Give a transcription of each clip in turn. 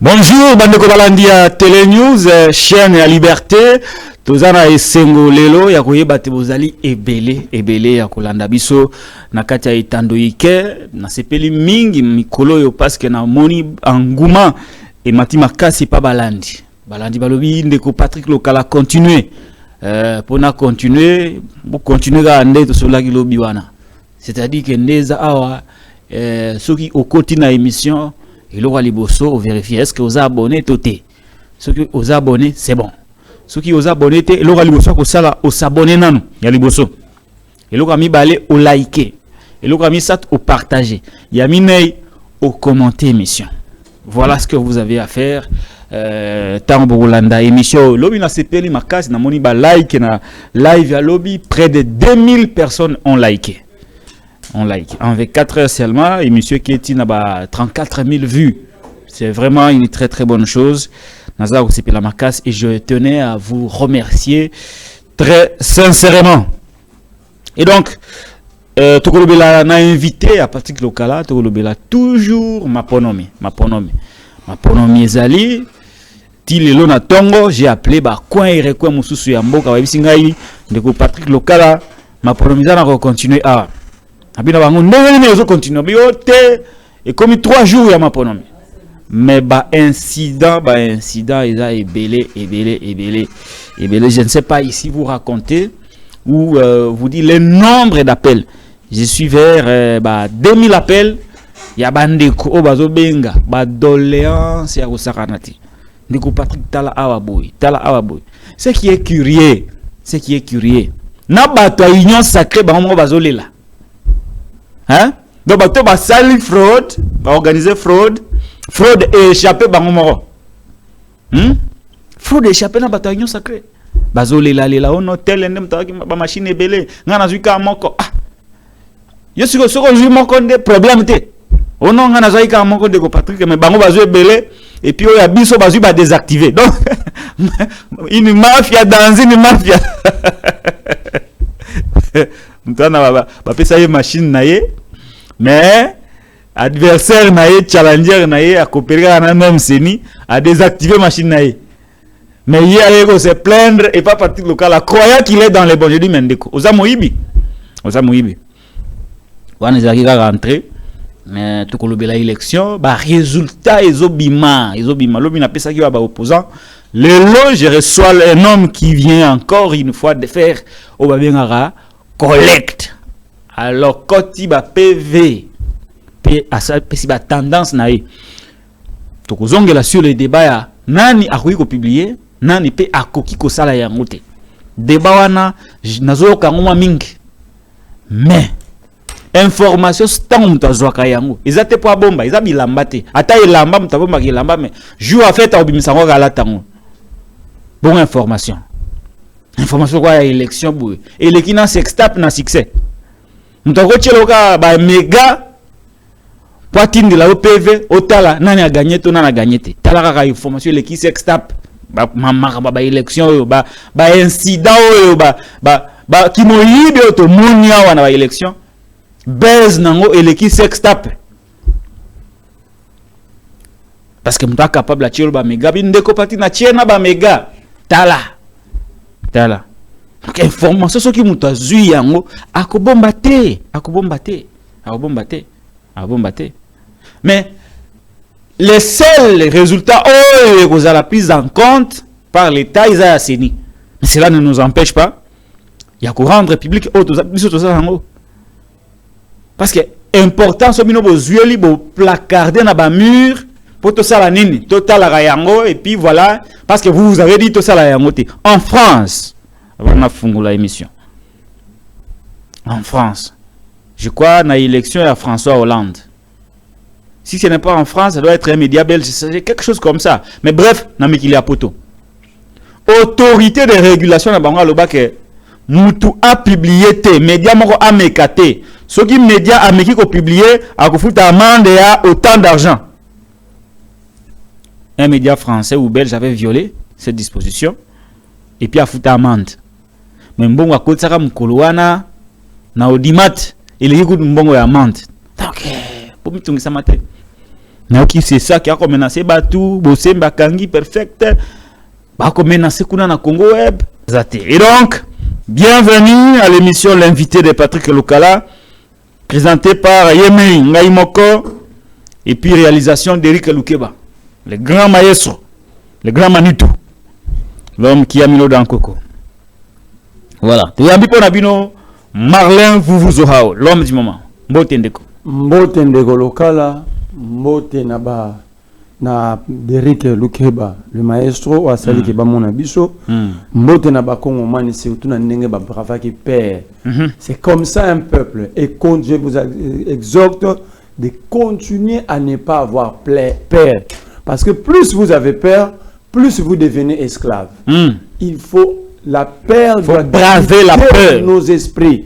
Bonjour, Bandeko Balandia Télé News, chaîne à liberté. Tozana esengo lelo ya koyeba te bozali ebele ya kolanda biso na kati ya etando ike na sepeli mingi mikolo yo parce que na moni engouement et mati makasi pa balandi balobi ndeko Patrick Lokala continuer pona continuer bu continuer ga nde to solaki lobi wana, c'est-à-dire que ndeza awa soki okoti na émission il aura liboso vérifier est-ce que vous abonnez toté, ceux qui aux abonnés c'est bon. Ceux qui aux abonnés, il aura liboso ko sala au s'abonner nanu ya liboso. Il aura mis balé au liker. Il aura mis ça au partager. Il y a mis nei au commenter émission. Voilà ce que vous avez à faire. Tambo Rolanda émission lobby na sepeli makas na moni ba like na live à lobby près de 2000 personnes ont liké. On like. En 24 heures seulement, et monsieur Keti n'a pas 34 000 vues. C'est vraiment une très très bonne chose. Nazar la Marcas et je tenais à vous remercier très sincèrement. Et donc, Tokolobela n'a invité à Patrick Lokala, Tokolobela toujours ma pronomie Zali. Tilelo na tongo, j'ai appelé ba coin et recoin mususu ya mboka wa bisingai ndeko Patrick Lokala, ma pronomie na continuer à abina bango ndenge zo continuer biote et comme 3 jours ya ma pronomie. Mais incident il a ébélé. Je ne sais pas ici vous raconter ou vous dire le nombre d'appels. Je suis vers 2000 appels. Il y a bandeko obazo benga ba doléance ya kosakanati. Ndeko Patrick tala awaboy. Ce qui est curieux. Na bato union sacrée ba mo bazolela. Hein? Donc bato ba sali fraude, ba organiser fraude et échappé bango fraude échappé na bataillon sacré bazolela on hôtel ndem tawaki ba machine ebele ngana zuika moko yo siko jui moko de problème te ono ngana zuika moko de ko Patrick mais bango bazo ebele et puis oya biso bazo ba désactiver donc une mafia dans une mafia mtana ba pesa ye machine na ye mais adversaire nae challenger nae a coopérer à même seni a désactiver machine nae mais hier il se plaindre et pas Patrick Lokala croyant qu'il est dans les bons. Je dis mendeko oza moyibi wana zaki ka rentrer mais to kolobela élection ba résultat ezobima lobi na pesa ki ba opposant lelo je reçois un homme qui vient encore une fois de faire au babengara collecte alors koti ba PV à ça si ba tendance nae to kozongela sur le débat ya nani akoki ko publier nani pe akoki ko sala ya ngote débat wana nazo kangoma mingi mais information stango mutazwa ka yango ezate po bomba eza bilamba te ata elamba mutabomba kilamba mais jour a fait obimisa ngo kala tango bon information quoi ya élection boue eleki na sextape na succès mutako cheloka ba méga Poitine de la OPV, Otala, nani a gagné, to nani a gagné. Tala kaka information, le qui s'extape, ba élection, ba incident, qui m'ont libre, to mounia wana ba élection, baise nango, et le qui s'extape. Parce que m'ta capable la tirer ba méga, bindeko pati na tirer na ba méga. Tala. Donc information, ce qui m'ta zui yango, akobombate. Mais les seuls résultats vous avez pris en compte par l'État, ils ont assaini. Mais cela ne nous empêche pas. Il y a qu'à rendre public parce que important, ce que vous avez placardé dans le mur pour tout ça la nini, total la yango et puis voilà parce que vous avez dit tout ça la yango. En France, on a fondé la émission. En France, je crois dans l'élection à François Hollande. Si ce n'est pas en France, ça doit être un média belge, c'est quelque chose comme ça. Mais bref, il y a poto. Autorité de régulation na bango loba que mutu a publié te média moko a mekate. Ce qui média a meki ko publier a ko futa amende ya autant d'argent. Un média français ou belge avait violé cette disposition et puis a futa amende. Mais mbongo akotsaka mukolo wana na audimat il y a mbongo ya amende. Donc pour mitungisa mate. Naoki c'est ça qui a menacé Batou, Bosemba Kangi perfect. Ba ko menacé kuna na Congo Web. Et donc, bienvenue à l'émission L'invité de Patrick Lokala, présenté par Yemei Ngaimoko et puis réalisation d'Eric Lukeba, le grand maestro, le grand Manitou, l'homme qui a mis l'eau dans le coco. Voilà. Tu as dit Marlin Vuvuzouhao, l'homme du moment. Mbote Ndeko. Mbote Ndeko Lokala, Mbote Naba. Na Derek Lukeba, le maestro, Asali Keba Monabiso, Mbote na Bakongo Mani, surtout na Nenge Babrava qui perd. C'est comme ça un peuple. Et quand je vous exhorte de continuer à ne pas avoir peur. Parce que plus vous avez peur, plus vous devenez esclave. Il faut la peur, braver la peur. Nos esprits.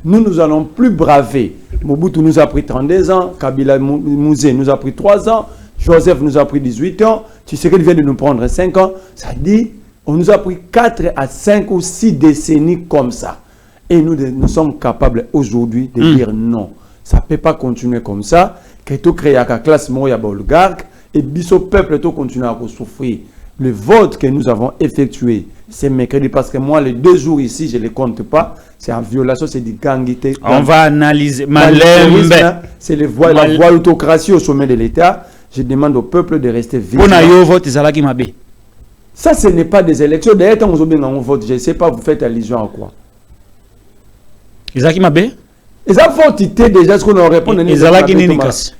Nous allons plus braver. Mobutu nous a pris 32 ans, Kabila Mouzé nous a pris 3 ans. Joseph nous a pris 18 ans, Tshisekedi vient de nous prendre 5 ans, ça dit, on nous a pris 4 à 5 ou 6 décennies comme ça. Et nous sommes capables aujourd'hui de dire non. Ça ne peut pas continuer comme ça, que tout crée à la classe moya oligarque, et biso peuple tout continue à souffrir. Le vote que nous avons effectué, c'est mercredi, parce que moi, les 2 jours ici, je ne les compte pas, c'est en violation, c'est du gangité. On va analyser, c'est la voie-autocratie au sommet de l'État. Je demande au peuple de rester vigilant. Ça, ce n'est pas des élections. D'ailleurs, quand on vote, je ne sais pas, vous faites allusion à quoi. Isaki Mabé? Ils ont voté déjà ce qu'on aurait répondu.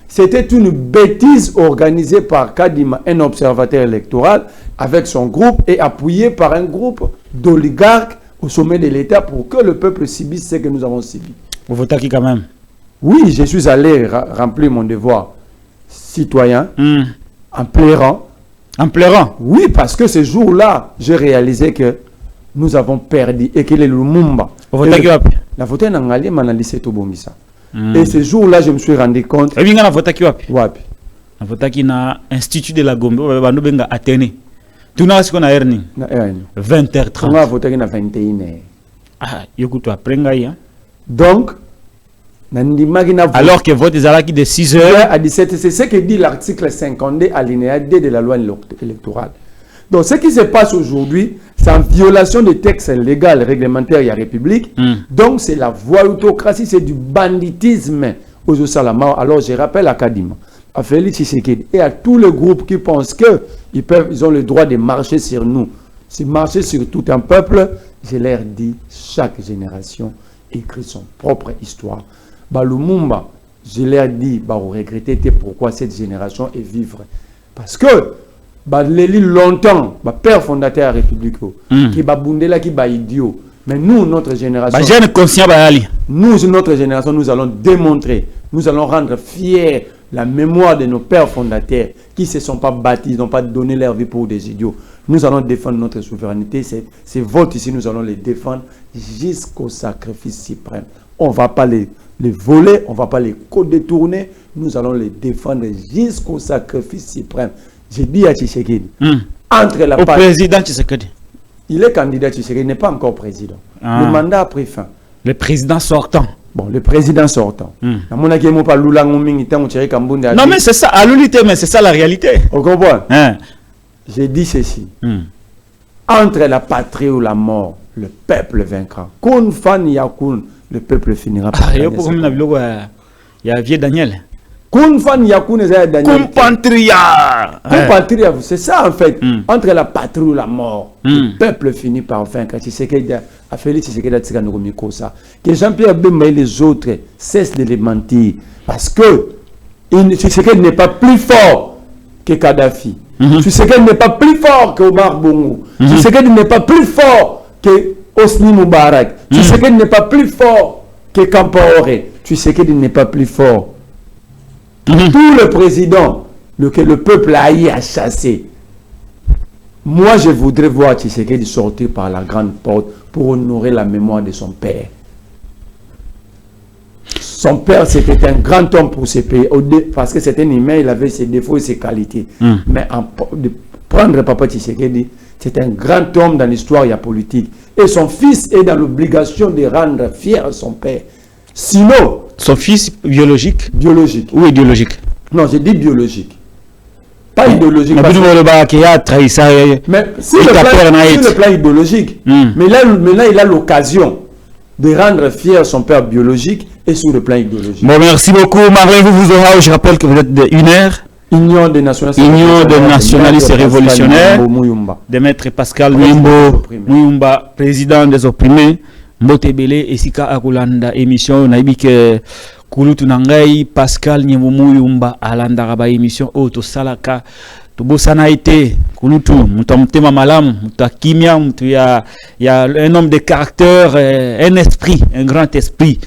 C'était une bêtise organisée par Kadima, un observateur électoral, avec son groupe et appuyé par un groupe d'oligarques au sommet de l'État pour que le peuple subisse ce que nous avons subi. Vous votez qui quand même? Oui, je suis allé remplir mon devoir citoyen en pleurant. En pleurant? Oui, parce que ce jour-là, j'ai réalisé que nous avons perdu et que le Lumumba. La voté n'a pas analysé tout bombissa. Et ce jour-là, je me suis rendu compte. Et bien, la voté qui wapi? Wapi? La voté qui n'a institut de la Gombe, on a Athénée. Tu n'as ce qu'on a erni? 20h30. On a voté qui n'a 21h. Ah, écoute, après, hein. Donc, alors que vote des alaki de 6h à 17h, c'est ce que dit l'article 52 alinéa 2 de la loi électorale. Donc ce qui se passe aujourd'hui, c'est en violation des textes légaux réglementaires de la République. Donc c'est la voie-autocratie, c'est du banditisme aux Osalama. Alors je rappelle à Kadima, à Félix Tshisekedi et à tous les groupes qui pensent qu'ils ont le droit de marcher sur nous, c'est marcher sur tout un peuple. Je leur dis, chaque génération écrit son propre histoire. Lumumba, je leur dis, regretter pourquoi cette génération est vivre. Parce que, longtemps, père fondateur de la République, qui bundela, qui idiot. Mais nous, notre génération, notre génération, nous allons démontrer, nous allons rendre fiers la mémoire de nos pères fondateurs qui ne se sont pas bâtis, ils n'ont pas donné leur vie pour des idiots. Nous allons défendre notre souveraineté. Ces votes ici, nous allons les défendre jusqu'au sacrifice suprême. On ne va pas les voler, on ne va pas les détourner. Nous allons les défendre jusqu'au sacrifice suprême. J'ai dit à Tshisekedi, entre la président Tshisekedi. Il est candidat Tshisekedi, il n'est pas encore président. Le mandat a pris fin. Le président sortant. Bon, le président sortant. Non, mais c'est ça, à l'unité, mais c'est ça la réalité. Vous comprenez? J'ai dit ceci. Entre la patrie ou la mort, le peuple vaincra. Kun fan yakun, le peuple finira par gagner. Il y a vieux Daniel. Kun fan yakun et Daniel. Kumpantria. Kumpantria, c'est ça en fait. Entre la patrie ou la mort, le peuple finit par vaincre. Que Jean-Pierre Bemba et les autres cessent de les mentir. Parce que Tshisekedi n'est pas plus fort que Kadhafi. Tshisekedi n'est pas plus fort que Omar Bongo. Tshisekedi n'est pas plus fort que Hosni Moubarak. Tshisekedi n'est pas plus fort que Kampaoré. Tshisekedi n'est pas plus fort. Tout le président que le peuple a eu à chasser. Moi, je voudrais voir Tshisekedi sortir par la grande porte pour honorer la mémoire de son père. Son père, c'était un grand homme pour ce pays, parce que c'était un humain, il avait ses défauts et ses qualités. Mais de prendre Papa Tshisekedi, c'est un grand homme dans l'histoire et la politique. Et son fils est dans l'obligation de rendre fier son père. Sinon... Son fils biologique? Biologique. Ou idéologique? Non, j'ai dit biologique. Pas idéologique. Mais sur le plan idéologique, mais là, maintenant, il a l'occasion de rendre fier son père biologique et sur le plan idéologique. Bon, merci beaucoup. Marlène, vous aurez, je rappelle que vous êtes de UNER. Union des nationalistes et révolutionnaires. De Maître Pascal Muyumba, président des opprimés. Mbotebele esika akulanda émission naibike kulutu nangai Pascal Muyumba alanda raba émission auto salaka tubosana ite kulutu mutamtema malamu mutakimia mutu ya un homme de caractère, un esprit, un grand esprit.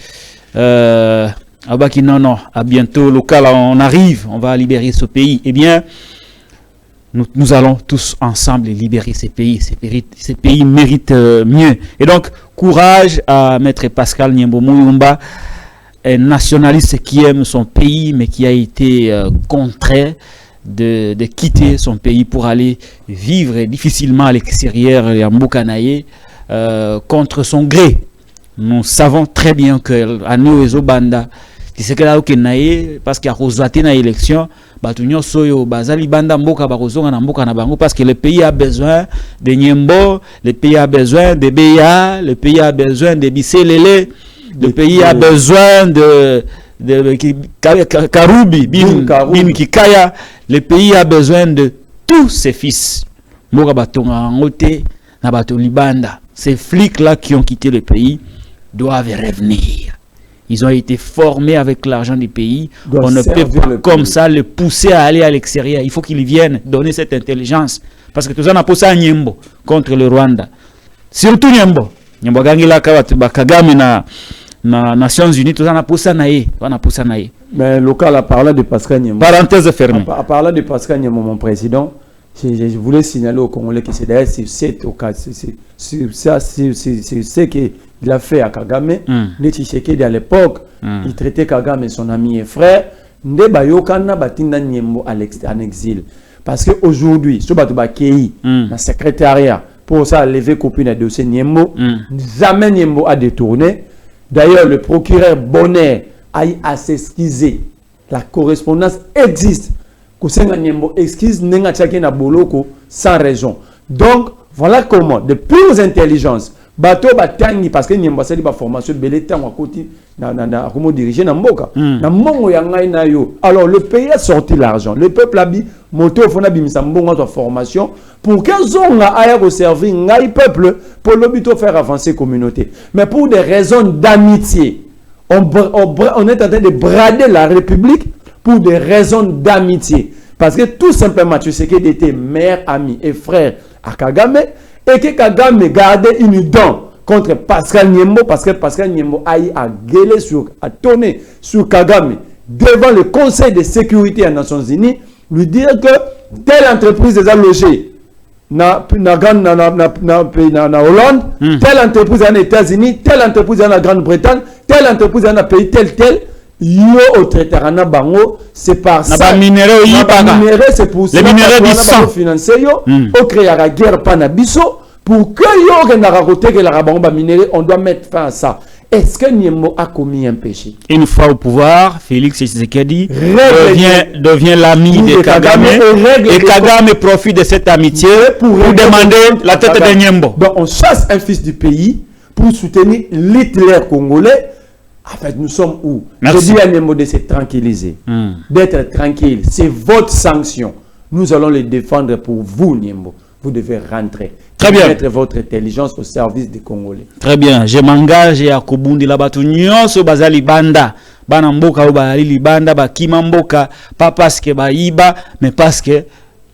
Abaki non, à bientôt local, on arrive, on va libérer ce pays. Eh bien, nous allons tous ensemble libérer ces pays. Ces pays méritent mieux. Et donc, courage à Maître Pascal Muyumba, un nationaliste qui aime son pays, mais qui a été contraint de quitter son pays pour aller vivre difficilement à l'extérieur, à Mbokanaye, contre son gré. Nous savons très bien que à nous les Obanda, c'est que là où parce qu'il y a une élection, parce que le pays a besoin de Nyembo, le pays a besoin de Beya, le pays a besoin de Bisselele, le pays a besoin de Karoubi, Bin Kikaya, le pays a besoin de tous ses fils. Ces flics-là qui ont quitté le pays doivent revenir. Ils ont été formés avec l'argent du pays. On ne peut pas comme ça les pousser à aller à l'extérieur. Il faut qu'ils viennent donner cette intelligence. Parce que tout ça n'a pas ça Nyembo contre le Rwanda. Surtout Nyembo. Nyembo Gangila Kagame na Nations Unies, tout ça n'a pas ça naïe. Mais local a parlé de Pascal Nyembo. Parenthèse fermée. À parler de Pascal Nyembo, mon président, je voulais signaler aux Congolais que c'est d'ailleurs cette occasion. C'est ce qu'il a fait à Kagame. À l'époque, il traitait Kagame son ami et frère. En exil. Parce qu'aujourd'hui, ce Batoubakéi, le secrétariat, pour ça, lever copine de dossier Nyembo, jamais Nyembo a détourné. D'ailleurs, le procureur Bonnet a s'excuser. La correspondance existe. Kusenga Nyembo excuse nenga tchake na boloko sans raison. Donc voilà comment de pure intelligence bato batangi parce que Nyembo sali ba formation belé tango akoti na comment diriger na mboka na mongo ya ngai na yo. Alors le pays a sorti l'argent, le peuple a dit moto fona bimisa mbongo de formation pour que zonga aya ko servir ngai peuple pour l'obito faire avancer communauté. Mais pour des raisons d'amitié, on est en train de brader la République pour des raisons d'amitié. Parce que tout simplement, tu sais qu'il était mère, ami et frère à Kagame et que Kagame gardait une dent contre Pascal Nyembo parce que Pascal Nyembo a gueulé a tonné sur Kagame devant le Conseil de sécurité des Nations Unies, lui dire que telle entreprise est logée na Hollande, telle entreprise en États-Unis, telle entreprise en Grande-Bretagne, telle entreprise en pays tel. Yo au traitarana bango c'est par ça c'est pour ça les minéraux du sang financier yo au créer la guerre panabiso pour que yo na raconter que la bango ba minéraux on doit mettre fin à ça. Est-ce que Nyembo a commis un péché? Une fois au pouvoir, Félix Tshisekedi devient l'ami de Kagame et Kagame profite de cette amitié pour demander la tête de Nyembo. Donc on chasse un fils du pays pour soutenir l'Hitler congolais. En fait, nous sommes où? Merci. Je dis à Nyembo de se tranquilliser, d'être tranquille. C'est votre sanction. Nous allons le défendre pour vous, Nyembo. Vous devez rentrer. Très bien. Mettre votre intelligence au service des Congolais. Très bien. Je m'engage à Kobundi Labatu Nyonso Bazali Banda. Bana mboka ou Bazali Banda, Bakima mboka. Pas parce que Baïba, mais parce que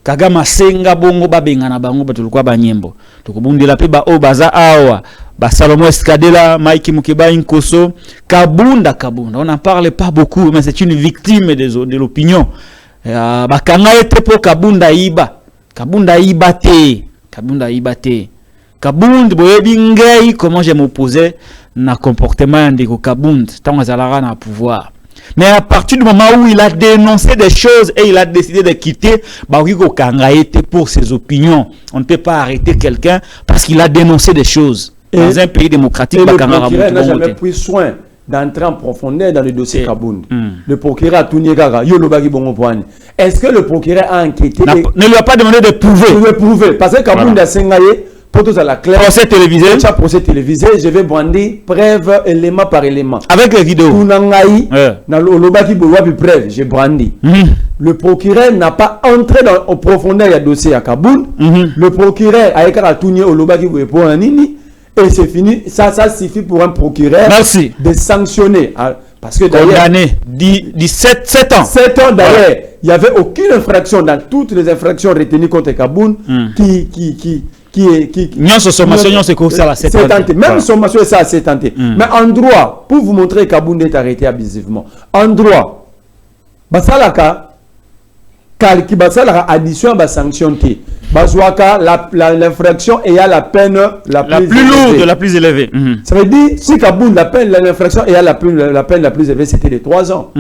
Kagama Senga Bongo Babengana Bango Batulukwa Banyembo. Tokobundi la pe ba o baza awa. Salomo Escadela, Mike Mukeba Inkoso, Kabunda. On n'en parle pas beaucoup, mais c'est une victime de l'opinion. Bakanga était pour Kabunda Iba. Kabunda Ibate. Kabunda, boyebingei, comment je m'opposais na comportement de Kabunda, tant Zalara na pouvoir. Mais à partir du moment où il a dénoncé des choses et il a décidé de quitter, Bariko Kanga était pour ses opinions. On ne peut pas arrêter quelqu'un parce qu'il a dénoncé des choses. Dans un pays démocratique, le procureur n'a jamais pris soin d'entrer en profondeur dans le dossier Kabound. Le procureur a tout nié. Est-ce que le procureur a enquêté ne lui a pas demandé de prouver. De prouver. Parce que Kabound a Sengaye, pour tout à la claire. Procès télévisé. Procès télévisé, je vais brandir preuve élément par élément. Avec les vidéos. Dans le preuve, j'ai brandi. Le procureur n'a pas entré en profondeur du dossier à Kabound. Le procureur a écrit à Tounié au Lobaki pour un nini. Et c'est fini. Ça suffit pour un procureur de sanctionner. Parce que d'ailleurs, 7 ans. 7 ans d'ailleurs, il n'y avait aucune infraction dans toutes les infractions retenues contre Kabound qui non, sommation, non, c'est quoi ça, la 7 ans. Même sommation, ça, 7 ans. Mais en droit, pour vous montrer que Kabound est arrêté abusivement, en droit, Basalaka, qui Basalaka addition à sanction, l'infraction ayant la peine la plus lourde, la plus élevée. Ça veut dire, si Kabound, l'infraction ayant la peine la plus élevée, c'était de 3 ans.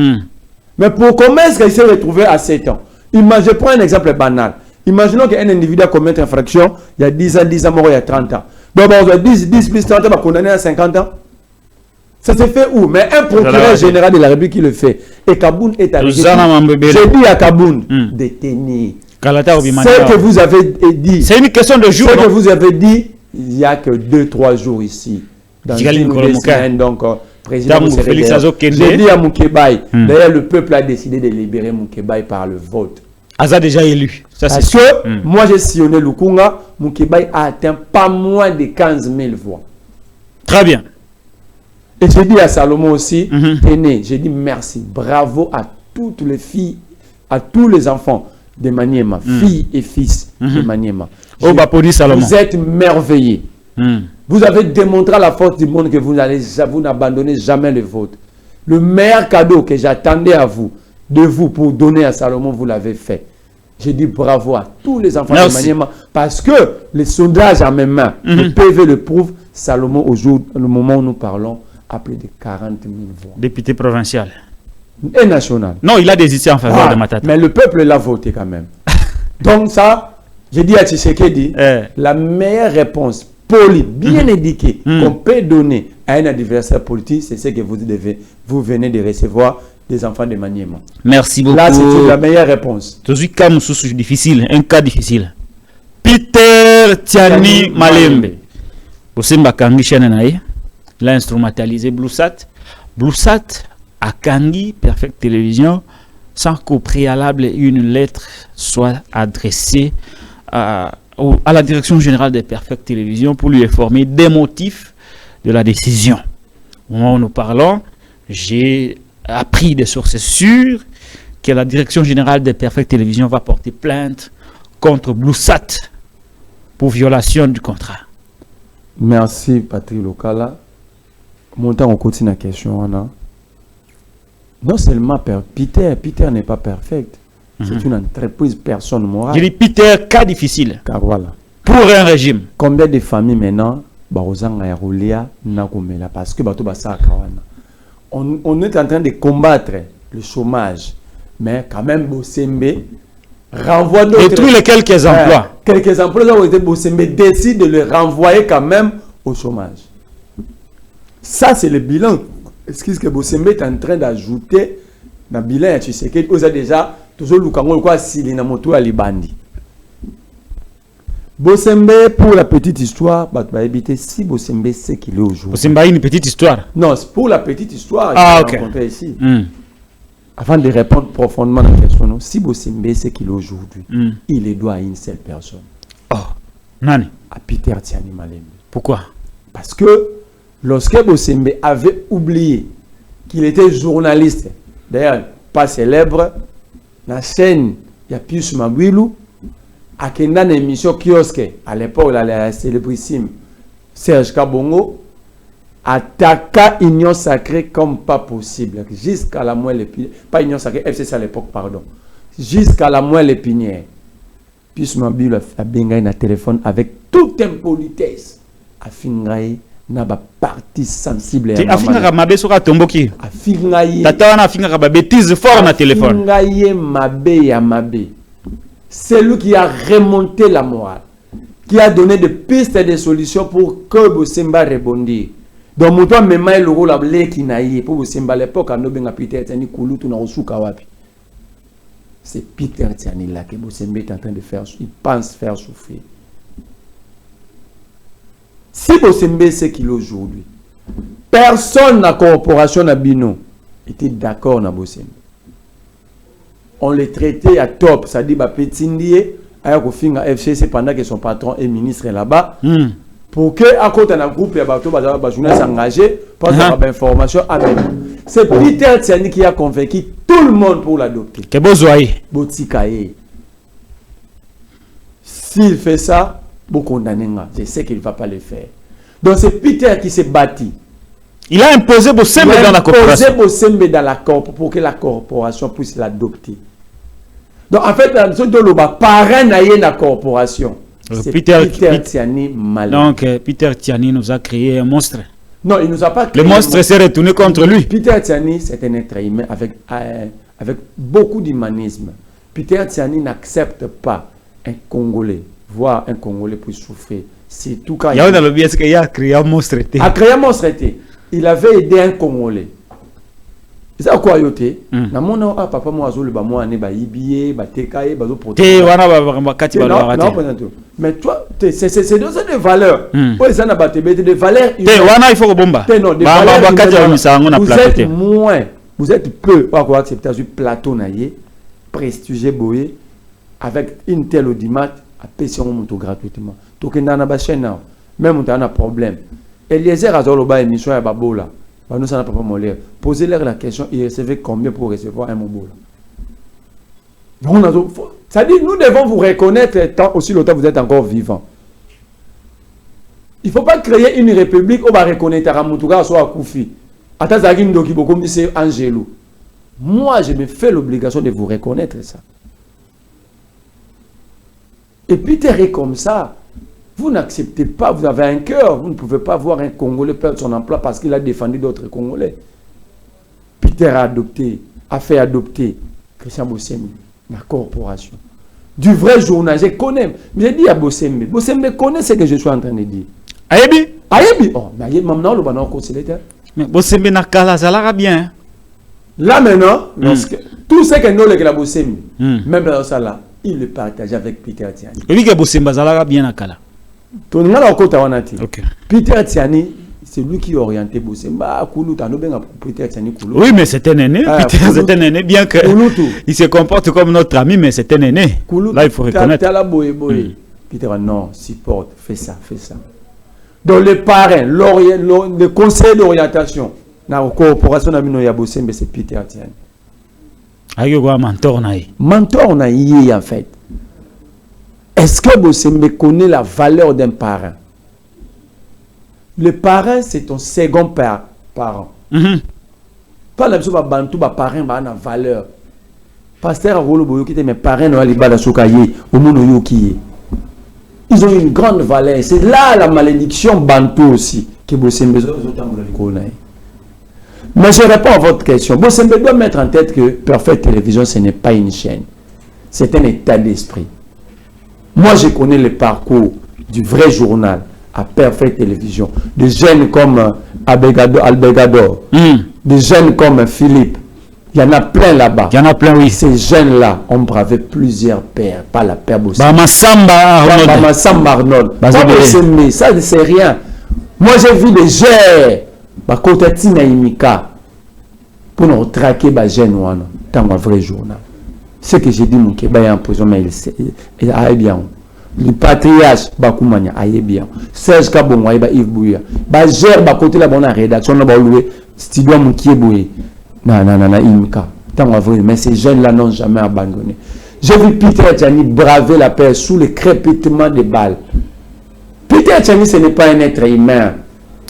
Mais pour comment est-ce qu'il s'est retrouvé à 7 ans? Je prends un exemple banal. Imaginons qu'un individu a commis une infraction il y a 10 ans, mort il y a 30 ans. Donc, 10 plus 30 ans, va condamner à 50 ans. Ça se fait où? Mais un procureur général de la République qui le fait. Et Kabound est arrêté. J'ai dit à Kabound, détenu. Ce que vous avez dit. C'est une question de jour. Ce que vous avez dit, il n'y a que 2-3 jours ici. Dans une ou 2 semaines, donc, président Félix Azokende. J'ai dit à Moukébaye. D'ailleurs, le peuple a décidé de libérer Moukébaye par le vote. Aza déjà élu. Ça, parce que moi j'ai sillonné Lukunga, Moukébaye a atteint pas moins de 15 000 voix. Très bien. Et j'ai dit à Salomon aussi, j'ai dit merci, bravo à toutes les filles, à tous les enfants de Maniema, filles et fils de Maniema. Vous êtes merveilleux. Vous avez démontré à la force du monde que vous n'abandonnez jamais le vôtre. Le meilleur cadeau que j'attendais de vous pour donner à Salomon, vous l'avez fait. J'ai dit bravo à tous les enfants de Maniema parce que les sondages à mes mains, le PV le prouve, Salomon, le moment où nous parlons, a plus de 40 000 voix. Député provincial. Et national. Non, il a désisté en faveur de Matata. Mais le peuple l'a voté quand même. Donc ça, j'ai dit à Tshisekedi, la meilleure réponse polie, bien indiquée, qu'on peut donner à un adversaire politique, c'est ce que vous venez de recevoir des enfants de Maniema. Merci beaucoup. Là, c'est la meilleure réponse. Difficile, un cas difficile. Peter Tiani Malembe. Bosemba Kangi Chenenaï, il a instrumentalisé Bluesat. Bluesat a Kangi, Perfect Télévision, sans qu'au préalable une lettre soit adressée à la direction générale de Perfect Télévision pour lui informer des motifs de la décision. Au moment où nous parlons, j'ai appris des sources sûres que la direction générale de Perfect Télévision va porter plainte contre Bluesat pour violation du contrat. Merci Patrick Lokala. Montant on continue la question. Non seulement Peter n'est pas perfect. C'est une entreprise personne morale. Je dis Peter, cas difficile. Car voilà. Pour un régime. Combien de familles maintenant parce que on est en train de combattre le chômage. Mais quand même, Bosembe renvoie d'autres. Détruire les quelques emplois. Quelques emplois ont été Bosembe décide de les renvoyer quand même au chômage. Ça, c'est le bilan. Excuse que Bosembe est en train d'ajouter dans le bilan. Tu sais qu'il a déjà toujours le Congo quoi s'il est moto à Libandi. Bosembe, pour la petite histoire, si Bosembe sait qu'il est aujourd'hui. Bosembe a une petite histoire. Non, c'est pour la petite histoire que j'ai rencontré ici. Avant de répondre profondément à la question, si Bosembe sait qu'il est aujourd'hui, il le doit à une seule personne. Oh, Nani? À Peter Tiani Malembe. Pourquoi? Parce que lorsque Bosembe avait oublié qu'il était journaliste, d'ailleurs pas célèbre, la chaîne, il y a Pius Mabwilou, à une émission kiosque, à l'époque, la célébrissime Serge Kabongo, attaqua Union Sacrée comme pas possible, jusqu'à la moelle épinière. Pas Union Sacrée, FCC à l'époque, pardon. Jusqu'à la moelle épinière. Puis je m'habille à Bengaï na téléphone avec toute impolitesse. À Fingaï, n'a pas partie sensible. À Fingaï, Mabé sera tomboki. À Fingaï. Tata na Fingaï, bêtise fort na téléphone. Fingaï, Mabé ya Mabé. C'est lui qui a remonté la morale, qui a donné des pistes et des solutions pour que Bosemba rebondisse. Donc moto même le rôle à blé qui naïe pour vous à l'époque à Nobenga Peter Tiani Koulou tout na Osuka wapi. C'est Peter Tiani là que Bosembe est en train de faire, il pense faire souffrir. Si Bosembe c'est qu'il est aujourd'hui, personne na corporation na Bino était d'accord na Bosembe. On les traitait à top, ça dit bah Petindie à Kofinga FCC pendant que son patron est ministre là-bas. Pour que à côté d'un groupe il y a bateau bah journaliste engagé pour avoir l'information à même. C'est Peter Tiani qui a convaincu tout le monde pour l'adopter. Que besoin Botikaye. S'il fait ça, vous condamnez. Je sais qu'il ne va pas le faire. Donc c'est Peter qui s'est bâti. Il a imposé Bosembe dans la corporation. Il a imposé Bosembe dans la corporation pour que la corporation puisse l'adopter. Donc en fait, la mission de l'Oba, parrain naïe la corporation. C'est Peter Tiani Malé. Donc Peter Tiani nous a créé un monstre. Non, il nous a pas créé. Le monstre s'est retourné contre lui. Peter Tiani, c'est un être humain avec beaucoup d'humanisme. Peter Tiani n'accepte pas un Congolais, voir un Congolais pour souffrir. C'est tout cas. Il y a le bien qu'il a créé un monstre. A créé un monstre. Il avait aidé un Congolais. C'est à quoi yoté? Na mona ah papa moi azolo ba moi ne ba ibié ba tekaye ba zo protéger. Mais toi c'est des valeurs. Ouais ça na ba te des valeurs. Wana il faut bomba. Non, des valeurs. Vous êtes peu pour accepter ce plateau naïe prestigieux boyé avec une telle audimat à payer son monto gratuitement. To que na ba chaîne même on a un problème. Eliezer azolo ba émission ya babola. Nous, ça n'a pas molé. Posez-leur la question, ils recevaient combien pour recevoir un mobile? Ça dit, nous devons vous reconnaître tant aussi longtemps que vous êtes encore vivant. Il ne faut pas créer une république où on va reconnaître Ramoutoura soit à Koufi. Attends, ça qui beaucoup c'est Angelo. Moi, je me fais l'obligation de vous reconnaître ça. Et puis, tu es comme ça. Vous n'acceptez pas, vous avez un cœur, vous ne pouvez pas voir un Congolais perdre son emploi parce qu'il a défendu d'autres Congolais. Peter a fait adopter Christian Bosembe, la corporation. Du vrai journal, je connais. Mais j'ai dit à Bosembe, Bosembe connaît ce que je suis en train de dire. Ayebi? Ayebi? Oh, mais maintenant, le banon conciliateur. Mais Bosembe n'a qu'à la zala bien. Là maintenant, tout ce que nous, la Bosembe, même dans ça là, il le partage avec Peter Tiani. Et lui que Bosembe zala bien à Kala. Peter Tiani, c'est lui qui a orienté Bosemba. Oui, mais c'est un aîné. Peter, c'est un aîné, bien qu'il se comporte comme notre ami, mais c'est un aîné. Là, il faut reconnaître. Peter, non, supporte, fais ça. Donc, les parrains, le conseil d'orientation, dans la corporation de Bosemba, c'est Peter Tiani. Il y a un mentor. Mentor, en fait. Est-ce que Bosembe connaît la valeur d'un parrain? Le parrain, c'est ton second parent. Pas la chose de Bantou, parrain, a une valeur. Pasteur Rolo Boyoki, mes parrains, ils ont une grande valeur. C'est là la malédiction Bantou aussi que Bosembe connaît. Mais je réponds à votre question. Bosembe doit mettre en tête que Perfect Télévision, ce n'est pas une chaîne. C'est un état d'esprit. Moi, je connais le parcours du vrai journal à Perfect Télévision. Des jeunes comme Albegador, des jeunes comme Philippe. Il y en a plein là-bas. Il y en a plein, oui. Ces jeunes-là ont bravé plusieurs pères, pas la père Bosembe. Samba Arnold. Ça, c'est rien. Moi, j'ai vu des jeunes, Kotatina Imika, pour nous traquer les jeunes dans un vrai journal. Ce que j'ai dit, mon Kéba est en prison, mais il a bien. Le patriarche, Bakoumania, aille bien. Serge Kabonwa, Yves Bouya. Gère, côté la bonne rédaction, on va louer studio Moukieboué. Imika. Mais ces jeunes-là n'ont jamais abandonné. J'ai vu Peter Tiani braver la paix sous le crépitement des balles. Peter Tiani, ce n'est pas un être humain.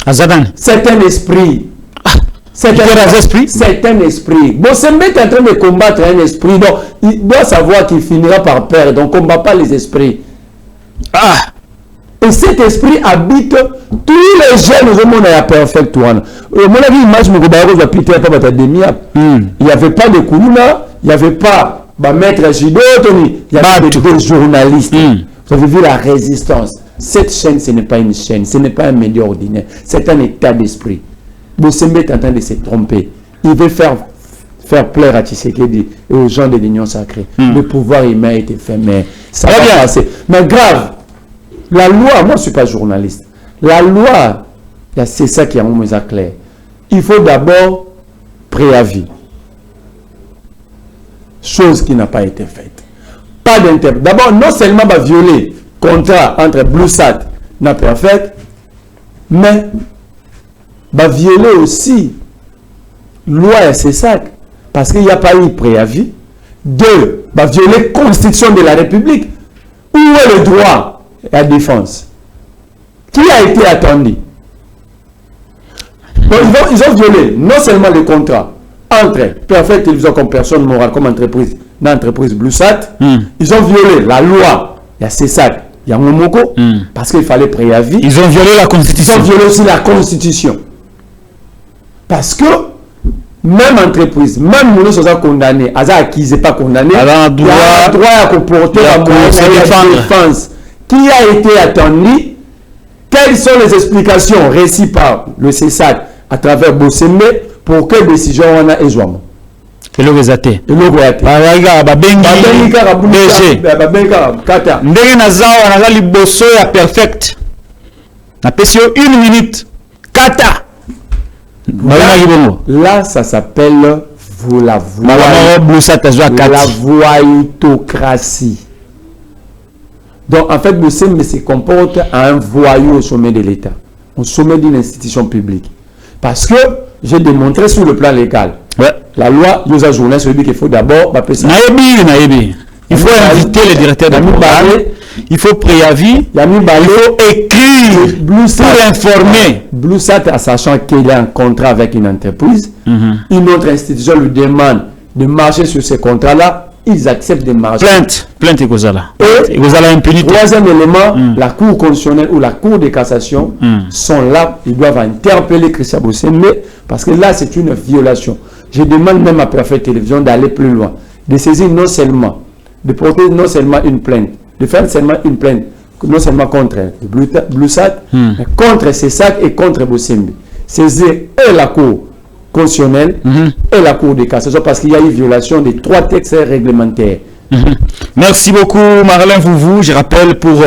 C'est un esprit. C'est un esprit. Bosembe est en train de combattre un esprit. Donc, il doit savoir qu'il finira par perdre. Donc, on ne combat pas les esprits. Et cet esprit habite tous les jeunes au monde à Perfect One. Mon avis, image, il n'y avait pas de Koulouna, il n'y avait pas maître Jido, il y avait des journalistes. Vous avez vu la résistance. Cette chaîne, ce n'est pas une chaîne, ce n'est pas un média ordinaire, c'est un état d'esprit. Bosembe est en train de se tromper. Il veut faire plaire à Tshisekedi et aux gens de l'Union sacrée. Le pouvoir humain est éphémère. Ça va bien passer. Mais grave, la loi, moi je ne suis pas journaliste. La loi, c'est ça qui est en clair. Il faut d'abord préavis. Chose qui n'a pas été faite. Pas d'interprète. D'abord, non seulement va violer le contrat entre Bluesat et Perfect, mais va violer aussi loi et ses sacs. Parce qu'il n'y a pas eu préavis. Deux, va violer la Constitution de la République. Où est le droit à la défense? Qui a été attendu? Donc, ils ont violé non seulement le contrat entre Perfect Télévision comme personne morale, comme entreprise, dans l'entreprise Bluesat, ils ont violé la loi, il y a CESAC, il y a Momoko, parce qu'il fallait préavis. Ils ont violé la Constitution. Ils ont violé aussi la Constitution. Parce que même entreprise, même nous sommes condamnés, qui n'est pas condamné, il y a un droit à comporter la défense. Qui a été attendu? Quelles sont les explications reçues par le CESAC à travers Bosembe pour que la décision en a éjouement? Et le rezate. Et le rezate. Ndenge nazawa nazali bosso ya perfect. Na pesio 1 minute. Kata. Là, ça s'appelle la voyoutocratie. Donc, en fait, Bosembe se comporte à un voyou au sommet de l'État, au sommet d'une institution publique. Parce que j'ai démontré sur le plan légal. Ouais. La loi nous a journée celui qu'il faut d'abord. Il faut inviter le directeur de programme. Il faut préavis. Il faut écrire pour informer. Bluesat, sachant qu'il a un contrat avec une entreprise, une autre institution lui demande de marcher sur ce contrat-là. Ils acceptent de marcher. Plainte et impunité. Troisième élément, la Cour constitutionnelle ou la Cour de cassation sont là. Ils doivent interpeller Christian Bosembe parce que là, c'est une violation. Je demande même à Perfect Télévision d'aller plus loin, de saisir non seulement, de porter non seulement une plainte, de faire seulement une plainte, non seulement contre Bluesat, mais contre CESAC et contre Bosembe. Saisir et la Cour constitutionnelle et la Cour de cassation parce qu'il y a eu violation des 3 textes réglementaires. Merci beaucoup Marlin Vouvou. Je rappelle pour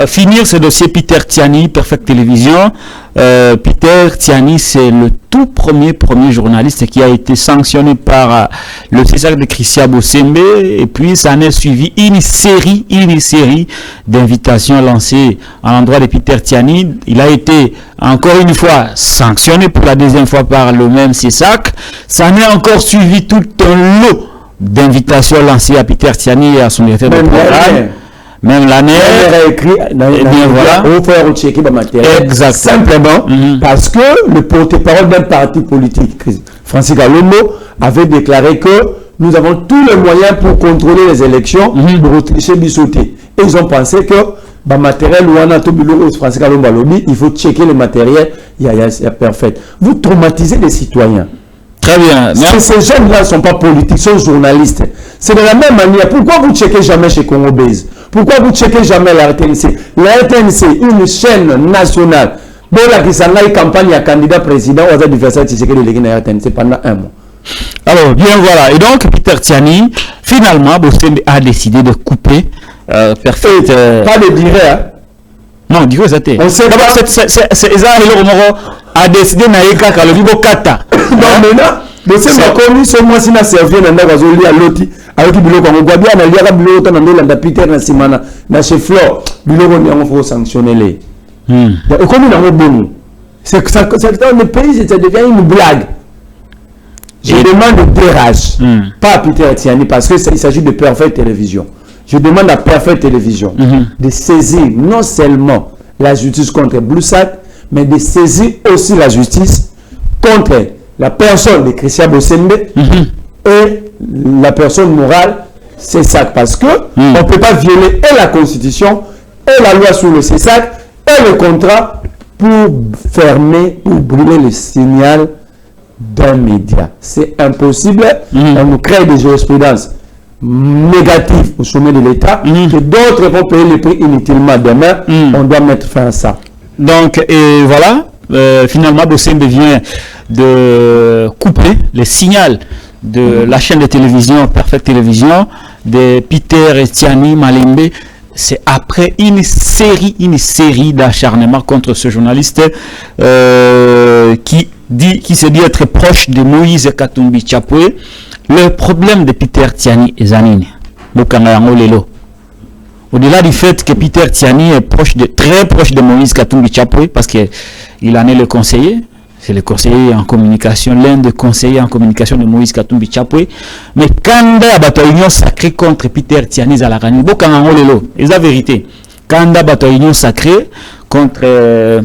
finir ce dossier Peter Tiani, Perfect Télévision. Peter Tiani, c'est le tout premier journaliste qui a été sanctionné par le CESAC de Christian Bosembe, et puis ça en est suivi une série d'invitations lancées à l'endroit de Peter Tiani. Il a été encore une fois sanctionné pour la deuxième fois par le même CESAC. Ça en est encore suivi tout un lot d'invitations lancées à Peter Tiani et à son directeur de programme. Même l'année, exact. Simplement parce que le porte-parole d'un parti politique, Francis Galombo, avait déclaré que nous avons tous les moyens pour contrôler les élections, pour tricher Bissoté. Et ils ont pensé que le matériel Francis Galombo il faut checker le matériel, il y a Perfect. Vous traumatisez les citoyens. Très bien. Ces jeunes-là ne sont pas politiques, sont journalistes. C'est de la même manière. Pourquoi vous ne checkez jamais chez Congo Base? Pourquoi vous ne checkez jamais la RTNC? La RTNC, une chaîne nationale. Bola qui s'en a une campagne à candidat président aux adversaires de la RTNC pendant 1 mois. Alors, bien voilà. Et donc, Peter Tiani, finalement, Bosembe a décidé de couper Perfect. Pas de dire, hein? Non, dis-moi ça. D'abord, c'est a décidé de le Vibo Kata. Non, maintenant, Bosembe a connu ce mois-ci na servi na ndakazoli à l'oti. Avec biloko on voit bien na liaka biloko to na ndolanda Peter na simana na chez Flore biloko ni on faut sanctionner les. Et comme il a bon. C'est dans le pays ça devient une blague. Je demande de dérage, pas à Peter Tiani parce que il s'agit de Perfect Télévision. Je demande à Perfect Télévision de saisir non seulement la justice contre Bluesat, mais de saisir aussi la justice contre la personne de Christian Bosembe et la personne morale, CESAC. Parce que on ne peut pas violer et la Constitution, et la loi sur le CESAC, et le contrat pour fermer, pour brûler le signal d'un média. C'est impossible. On nous crée des jurisprudences négatif au sommet de l'État, que d'autres vont payer le prix inutilement. Demain, on doit mettre fin à ça. Donc, et voilà, finalement, Bossembe vient de couper le signal de la chaîne de télévision, Perfect Télévision, de Peter Etiani Malembe. C'est après une série d'acharnements contre ce journaliste qui se dit être proche de Moïse Katumbi Chapwe. Le problème de Peter Tiani et Zanine, au-delà du fait que Peter Tiani est très proche de Moïse Katumbi Chapwe, parce qu'il en est le conseiller, c'est le conseiller en communication, l'un des conseillers en communication de Moïse Katumbi Chapwe, mais quand il y a une union sacrée contre Peter Tiani Zalarani, c'est la vérité. Quand il y a une union sacrée contre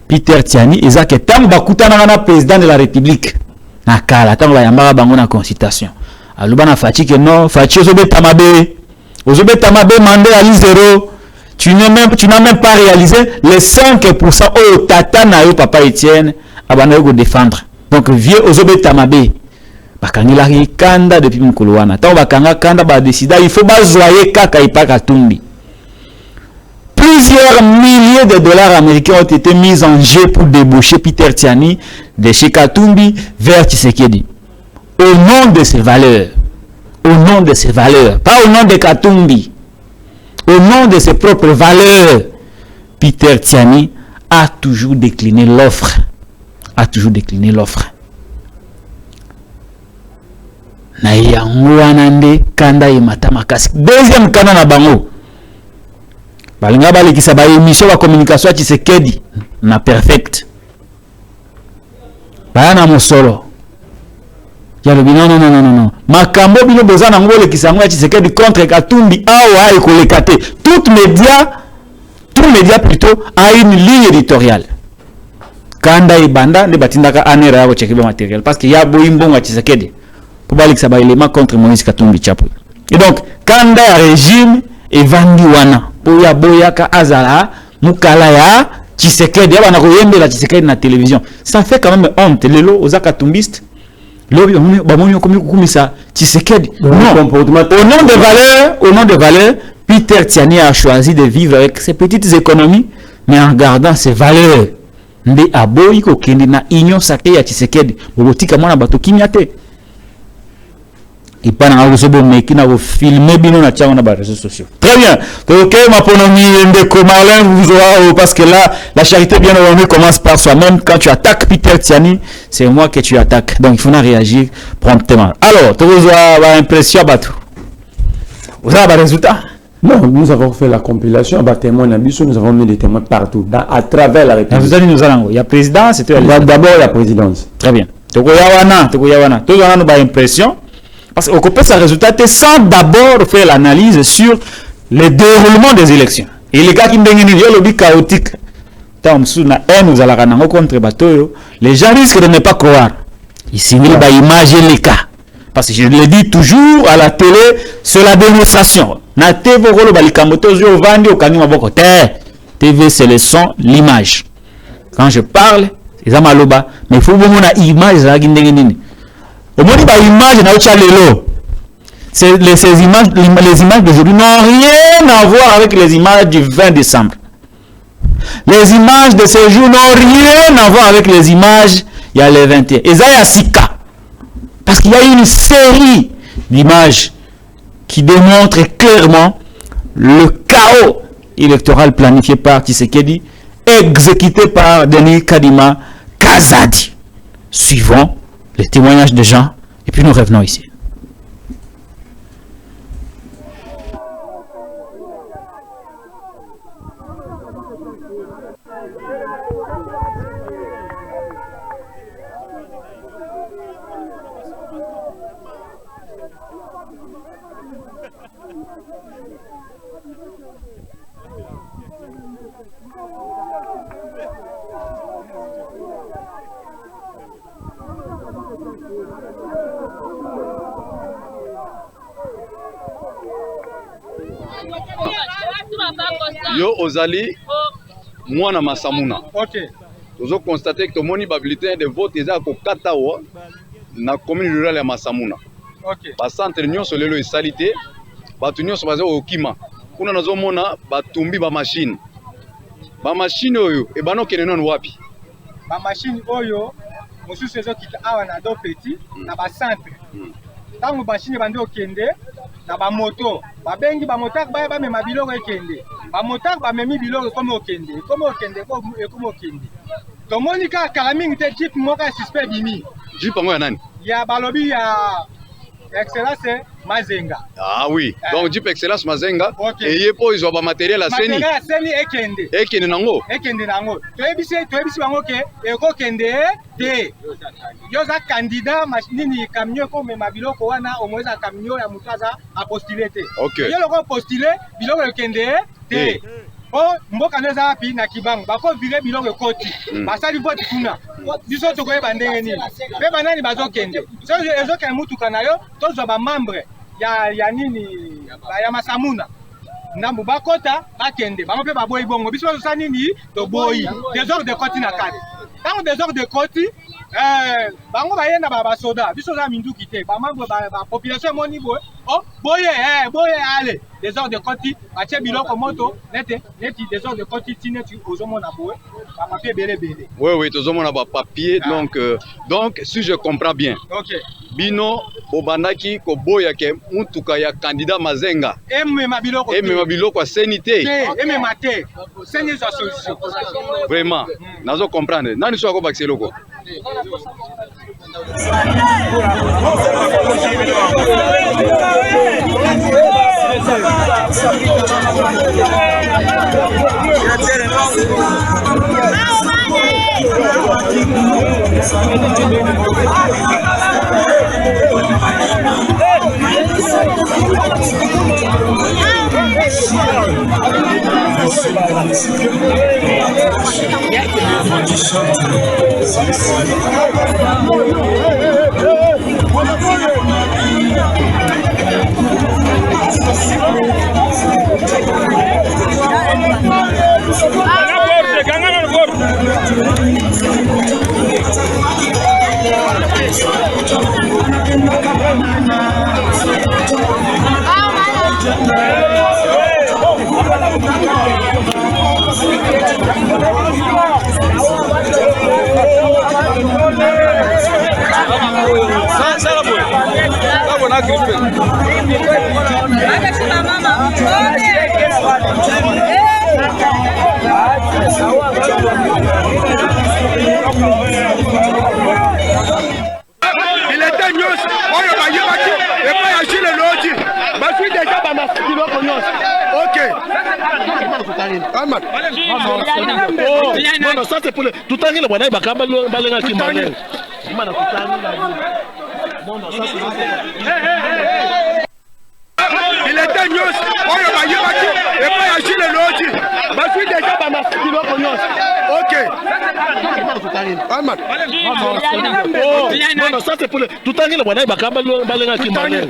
Peter Tiani, il y a un président de la République. Nakala, tant la yamba bango na consultation. Alubana Fachi que non, Fachi ozobe tamabe mandé à l'0. Tu n'as même pas réalisé les 5% au tata na yo papa Etienne abana yo défendre. Donc vieux ozobe tamabe. Bakangila kanda depuis mkuluwana. Tant bakanga kanda ba décida il faut bazoyer kaka ipaka tumbi. Plusieurs milliers de dollars américains ont été mis en jeu pour déboucher Peter Tiani de chez Katumbi vers Tshisekedi. Au nom de ses valeurs. Au nom de ses valeurs. Pas au nom de Katumbi. Au nom de ses propres valeurs. Peter Tiani a toujours décliné l'offre. Na yango anande kanda imata makasi. Deuxième kanda na bango. Balinga balekisa ba émission ba communication Tshisekedi na perfect. Bana mosolo. Yalo non. Makambo bino bozana ngo lekisa ngo Tshisekedi contre Katumbi awa ekolekate. Tout média plutôt a une ligne éditoriale. Kanda ibanda ne batindaka anera yabo chekiba matériel parce que ya boimbonga Tshisekedi. Pour balekisa ba élément contre Moïse Katumbi Chapwe. Et donc kanda ya régime evandi wana. Boyaka azala mukala ya Tshisekedi ya bana koyembela Tshisekedi na télévision. Ça fait quand même honte lelo ozaka tumbiste. Lobi bamonyo komi kukumisa Tshisekedi. Non, au nom de valeurs, Peter Tiani a choisi de vivre avec ses petites économies mais en gardant ses valeurs. Nde aboyi ko kendi na union sacrée ya Tshisekedi. Bobotika mwana bato kimyate. Et pas dans le mec qui filmé bino na tchao na ba réseaux sociaux. Très bien. Donc ma ponomi de Comalin vous aura parce que là la charité bien ordonnée commence par soi-même. Quand tu attaques Peter Tiani, c'est moi que tu attaques. Donc il faut réagir promptement. Alors, tu as l'impression bateau. Vous avez un résultat? Non, nous avons fait la compilation à témoins d'ambition, nous avons mis des témoins partout à travers la République. Vous allez nous allons. Il y a président, c'était d'abord la présidence. Très bien. Tu as une impression. Parce qu'on peut se résultat sans d'abord faire l'analyse sur le déroulement des élections. Et les gars qui ont lobby chaotique, les gens risquent de ne pas croire. Ici, il y a image les cas. Parce que je le dis toujours à la télé, c'est la démonstration. Na TV, TV, c'est le son, l'image. Quand je parle, c'est ça maloba. Mais il faut voir une image. Au moins, ces images, les images d'aujourd'hui n'ont rien à voir avec les images du 20 décembre. Les images de ces jours n'ont rien à voir avec les images il y a les 21. Et ça, il y a 6 cas. Parce qu'il y a une série d'images qui démontrent clairement le chaos électoral planifié par Tshisekedi, exécuté par Denis Kadima Kazadi. Suivons les témoignages des gens et puis nous revenons ici. Yo ozali mwana masamuna. OK. Tozo constater que tomoni ba bulletin de vote eza ko katawa na commune rurale ya Masamuna. ba centre nyonso lelo esalite bato nyonso baza okima kuna nazomona batumbi ba machine oyo ebano kene non wapi ba machine oyo mosusu ezokita awa na do petit na ba centre tango machine bande okende na ba moto babengi ba motar ba mema biloko ekende ba motar ba memi biloko comme okende tomoni ka kalamingi te jeep moka suspect bimi jeep ngo ya nani ya balobi ya Excellence Mazenga. Ah oui, donc Jeep Excellence Mazenga. Okay. Et il faut ils ont matériel à Seni. Matériel à Seni ekende. Ekende nango. Ekende nango. Toyebisi bango ke eko kende te. Yoza candidat nini camion ko mema biloko wana omweza camion ya mutaza a postuler te. Okay. Yo loko postuler biloko ekende te. Oh, mboka neza wapi na kibango bako vire biloko ekoti basali vote kuna biso tokoyeba ndenge nini pe banani bazokende so ezokende mutuka na yo tozwa ba membre ya nini ya masamuna ndambu bakota bakende bango pe baboyi bongo biso tosa nini toboyi désordre de koti na kade tango désordre de koti bango bayenda ba soda biso za minduki te ba membre ba population moni boye oh boye ale désordre de koti atie biloko moto neti désordre de koti tineti ozomona boye ba papier belé. Oui, tozomona ba papier donc si je comprends bien. OK. Bino obandaki ko boya ke mutuka ya candidat Mazenga. Emema biloko senité. Emema te. Senye sa solution. Vraiment. Nazo comprendre. Nani so ko bakse loko. Il était news, on va y aller et pas agir le lodge. Je suis déjà dans ma studio pour nous. OK. Non, ça c'est pour le tout à l'heure, on a bakamba balenga kimbalé. Mana kutani la. Non, ça c'est il était news, on va y aller et pas agir le lodge. Je suis déjà dans ma studio pour nous. OK. Non, ça c'est pour le tout à l'heure, on a bakamba balenga kimbalé.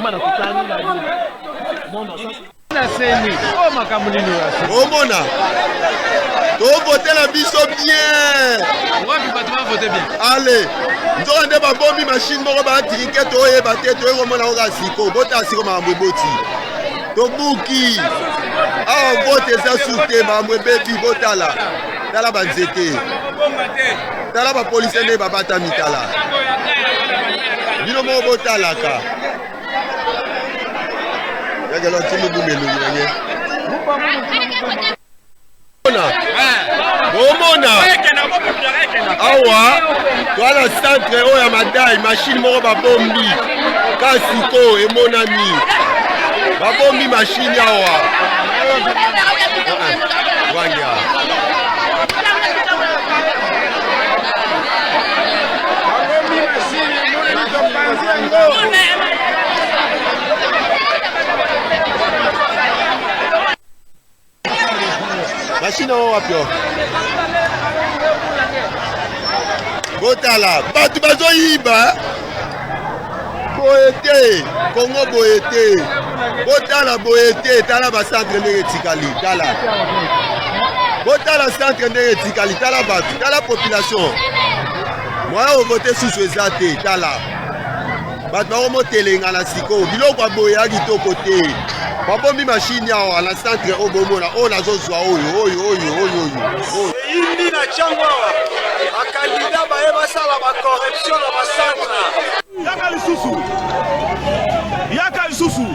Mana kutani la. Non, ça Omona, to voter la biso bien. Allez, nous avons des bombi machine moko ba trinquer to e ba te to e komona o ka siko, bota siko ma mboti. To buki. Ah vote ça souté ma mbebi botala. Tala ba nzete. Tala ba police ne ba bata mitala. Bino mo botala ka. Yagalo timu bumelu yenge. Omona awa toala centre oyo ya madai machine moko babombi kasiko emonani babombi machine awa wanga machine oyo wapi botala bato bazoyiba boye te kongo boye te botala boye te tala bacentre ndenge etikali tala botala centre ndenge etikali tala bato tala population moya ovote susu eza te tala bato bakomotelenga na sikoyo biloko aboyaki kitoko te babombi mashine awa na centre oyo bomona oyo nazozwa oyo eyindi na ntango awa bakandida baye basala bacorruption na bacentre yaka lisusu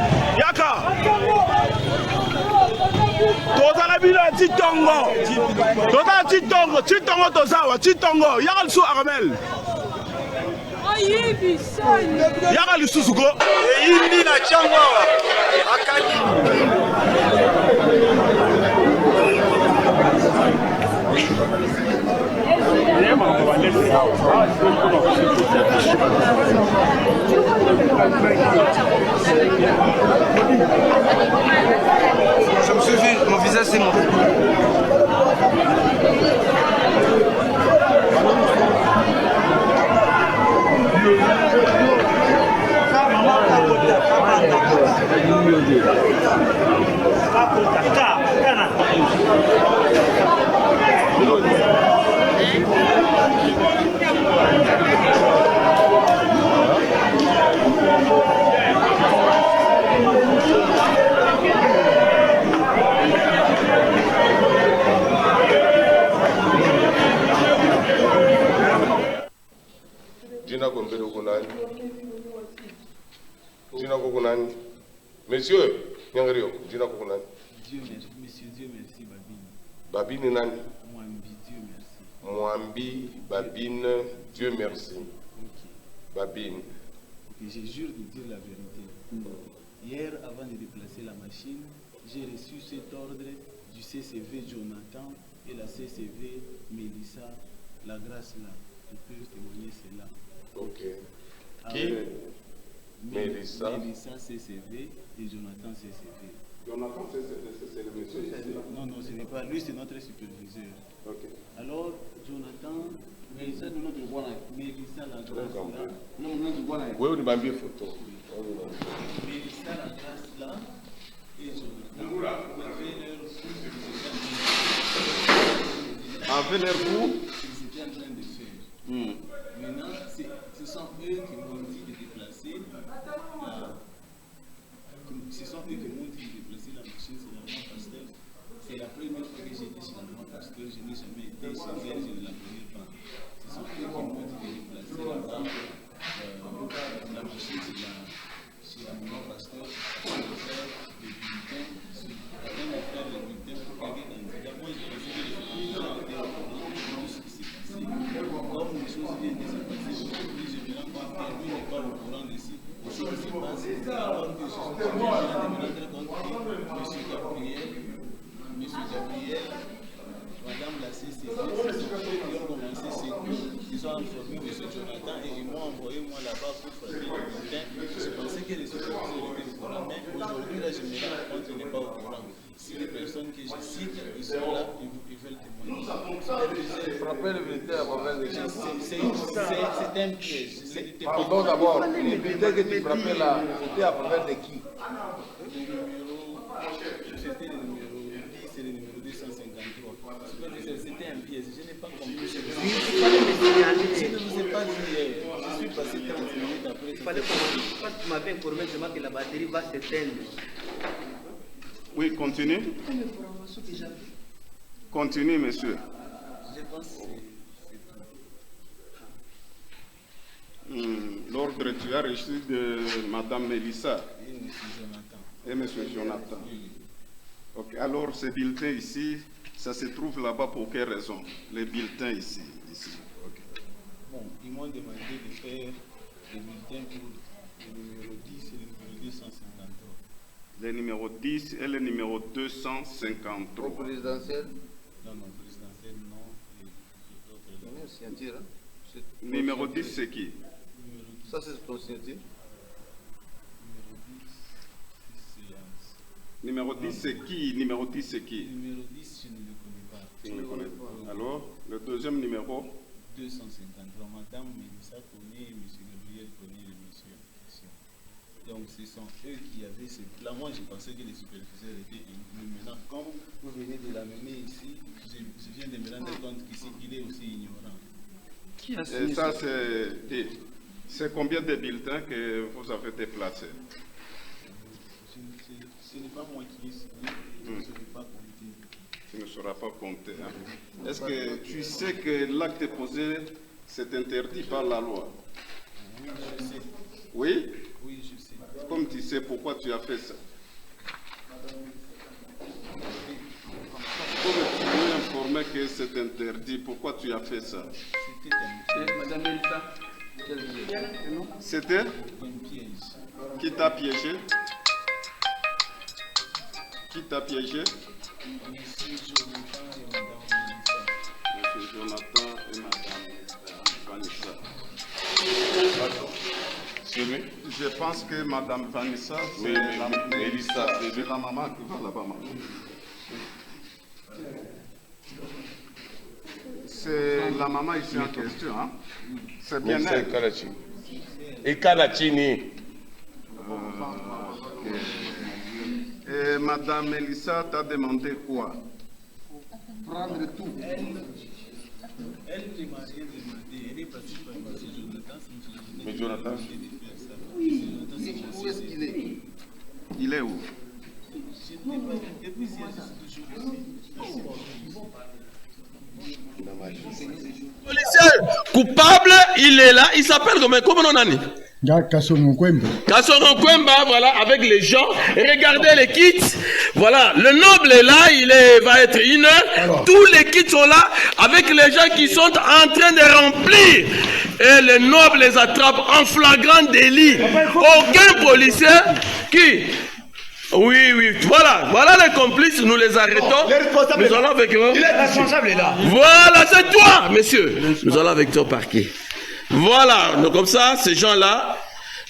tozala bino titongo tozawa titongo yaka lisusu aramel yaka lisusu ko eyindi na ntango awa Je me suis vu, mon visage c'est mon... Monsieur, Nyangrio, Dina Kokunani. Dieu merci, monsieur Dieu merci, Babine. Babine Nani. Mwambi, Dieu merci. Mwambi, Babine, Dieu merci. Okay. Babine. Okay, je jure de dire la vérité. Hier, avant de déplacer la machine, j'ai reçu cet ordre du CCV Jonathan et la CCV Mélissa, la grâce là. Je peux témoigner cela. Ok. Qui Mélissa. Mélissa CCV et Jonathan CCV. Jonathan CCV, c'est le monsieur ici. Non, ce n'est pas. Lui, c'est notre superviseur. Ok. Alors, Jonathan, Mélissa, nous notre voix là. Mélissa, la grâce là. Non, notre voix là. Oui, on m'a bien photo. Mélissa, la grâce là. Et Jonathan. En fait, leur coup. Ils étaient en train de faire. Maintenant, ce sont eux qui m'ont dit de déplacer ce sont eux qui m'ont dit de déplacer la machine chez l'allemand pasteur. C'est la première fois que j'étais chez l'allemand pasteur, je n'ai jamais été chez elle, je ne la connais pas. Ce sont eux qui m'ont dit de déplacer la machine chez l'allemand pasteur pour faire des bulletins, afin de faire des bulletins pour quelqu'un candidat. Moi, j'ai reçu des bulletins de tout ce qui s'est passé. Comme les choses viennent de se passer, aujourd'hui, je me rends compte que lui n'est pas au courant de ce qui se passe. Alors que je suis venu de me rendre compte que M. Gabriel, Madame la CCV, c'est ceux qui ont commencé ces cours, ils ont informé M. Jonathan et ils m'ont envoyé moi là-bas pour faire le bulletin. Je pensais que les superviseurs étaient au courant, mais aujourd'hui là, je me rends compte qu'ils n'est pas au courant. Si les personnes que je cite, ils sont là, ils veulent témoigner. C'est un piège. Pardon d'abord, les bulletins que tu frappais là, c'était à travers de qui? C'était le numéro 10 et le numéro 253. C'était un piège, je n'ai pas compris. Je ne vous ai pas dit hier. Je suis passé 30 minutes après. Il fallait que tu m'avais informé que la batterie va s'éteindre. Oui, continue. Continue, monsieur. Je pense que c'est tout. L'ordre, tu as reçu de Madame Mélissa et monsieur Jonathan. Oui. Ok, alors ces bulletins ici, ça se trouve là-bas pour quelle raison? Les bulletins ici. Okay. Bon, ils m'ont demandé de faire des bulletins pour le numéro 10 et le numéro 253. Le numéro 10 et le numéro 253. Présidentiel? Non, présidentiel, non. Et signature, hein? Numéro 10, c'est qui? Ça, c'est ton signature? Numéro 10, c'est qui? Numéro 10, c'est qui? Numéro 10, je ne le connais pas. Tu ne le connais pas. Alors, le deuxième numéro? 253. Madame Mélissa connaît, M. Gabriel connaît le monsieur en question. Donc, ce sont eux qui avaient ce plan. Moi, je pensais que les superviseurs étaient inclus. Maintenant, comme vous venez de l'amener ici, je viens de me rendre compte qu'ici, il est aussi ignorant. Qui a signé ça? C'est combien de bulletins que vous avez déplacés? Ce n'est pas moi qui ai signé, ce n'est pas compté. Tu ne seras pas compté. Hein? Est-ce que tu sais que l'acte posé, c'est interdit par la loi? Oui, je sais. Oui? Oui, je sais. Comme tu sais, pourquoi tu as fait ça? Comme tu m'as informé que c'est interdit, pourquoi tu as fait ça? C'était un piège. Qui t'a piégé? Qui t'a piégé? Monsieur Jonathan et Madame Vanessa. Je pense que Madame Vanessa, c'est la maman qui va là-bas. C'est la maman ici en question, hein? C'est bien elle. Et Kalachini. Et Madame Melissa t'a demandé quoi? Prendre tout. Elle ne m'a rien demandé. Elle est partie par M. Jonathan. Mais Jonathan? Oui. Où est-ce qu'il est? Il est où? Je ne sais pas. Depuis hier, je suis toujours Policier coupable, il est là, il s'appelle comment on a dit? Kassongo Kwemba. Kassongo Kwemba, voilà, avec les gens. Regardez les kits. Voilà, le noble est là, va être une heure. Tous les kits sont là, avec les gens qui sont en train de remplir. Et le noble les attrape en flagrant délit. Aucun policier qui... Oui, voilà les complices, nous les arrêtons. Nous allons avec eux. Il est responsable là. Voilà, c'est toi, monsieur. Nous allons avec toi au parquet. Voilà, donc comme ça, ces gens-là,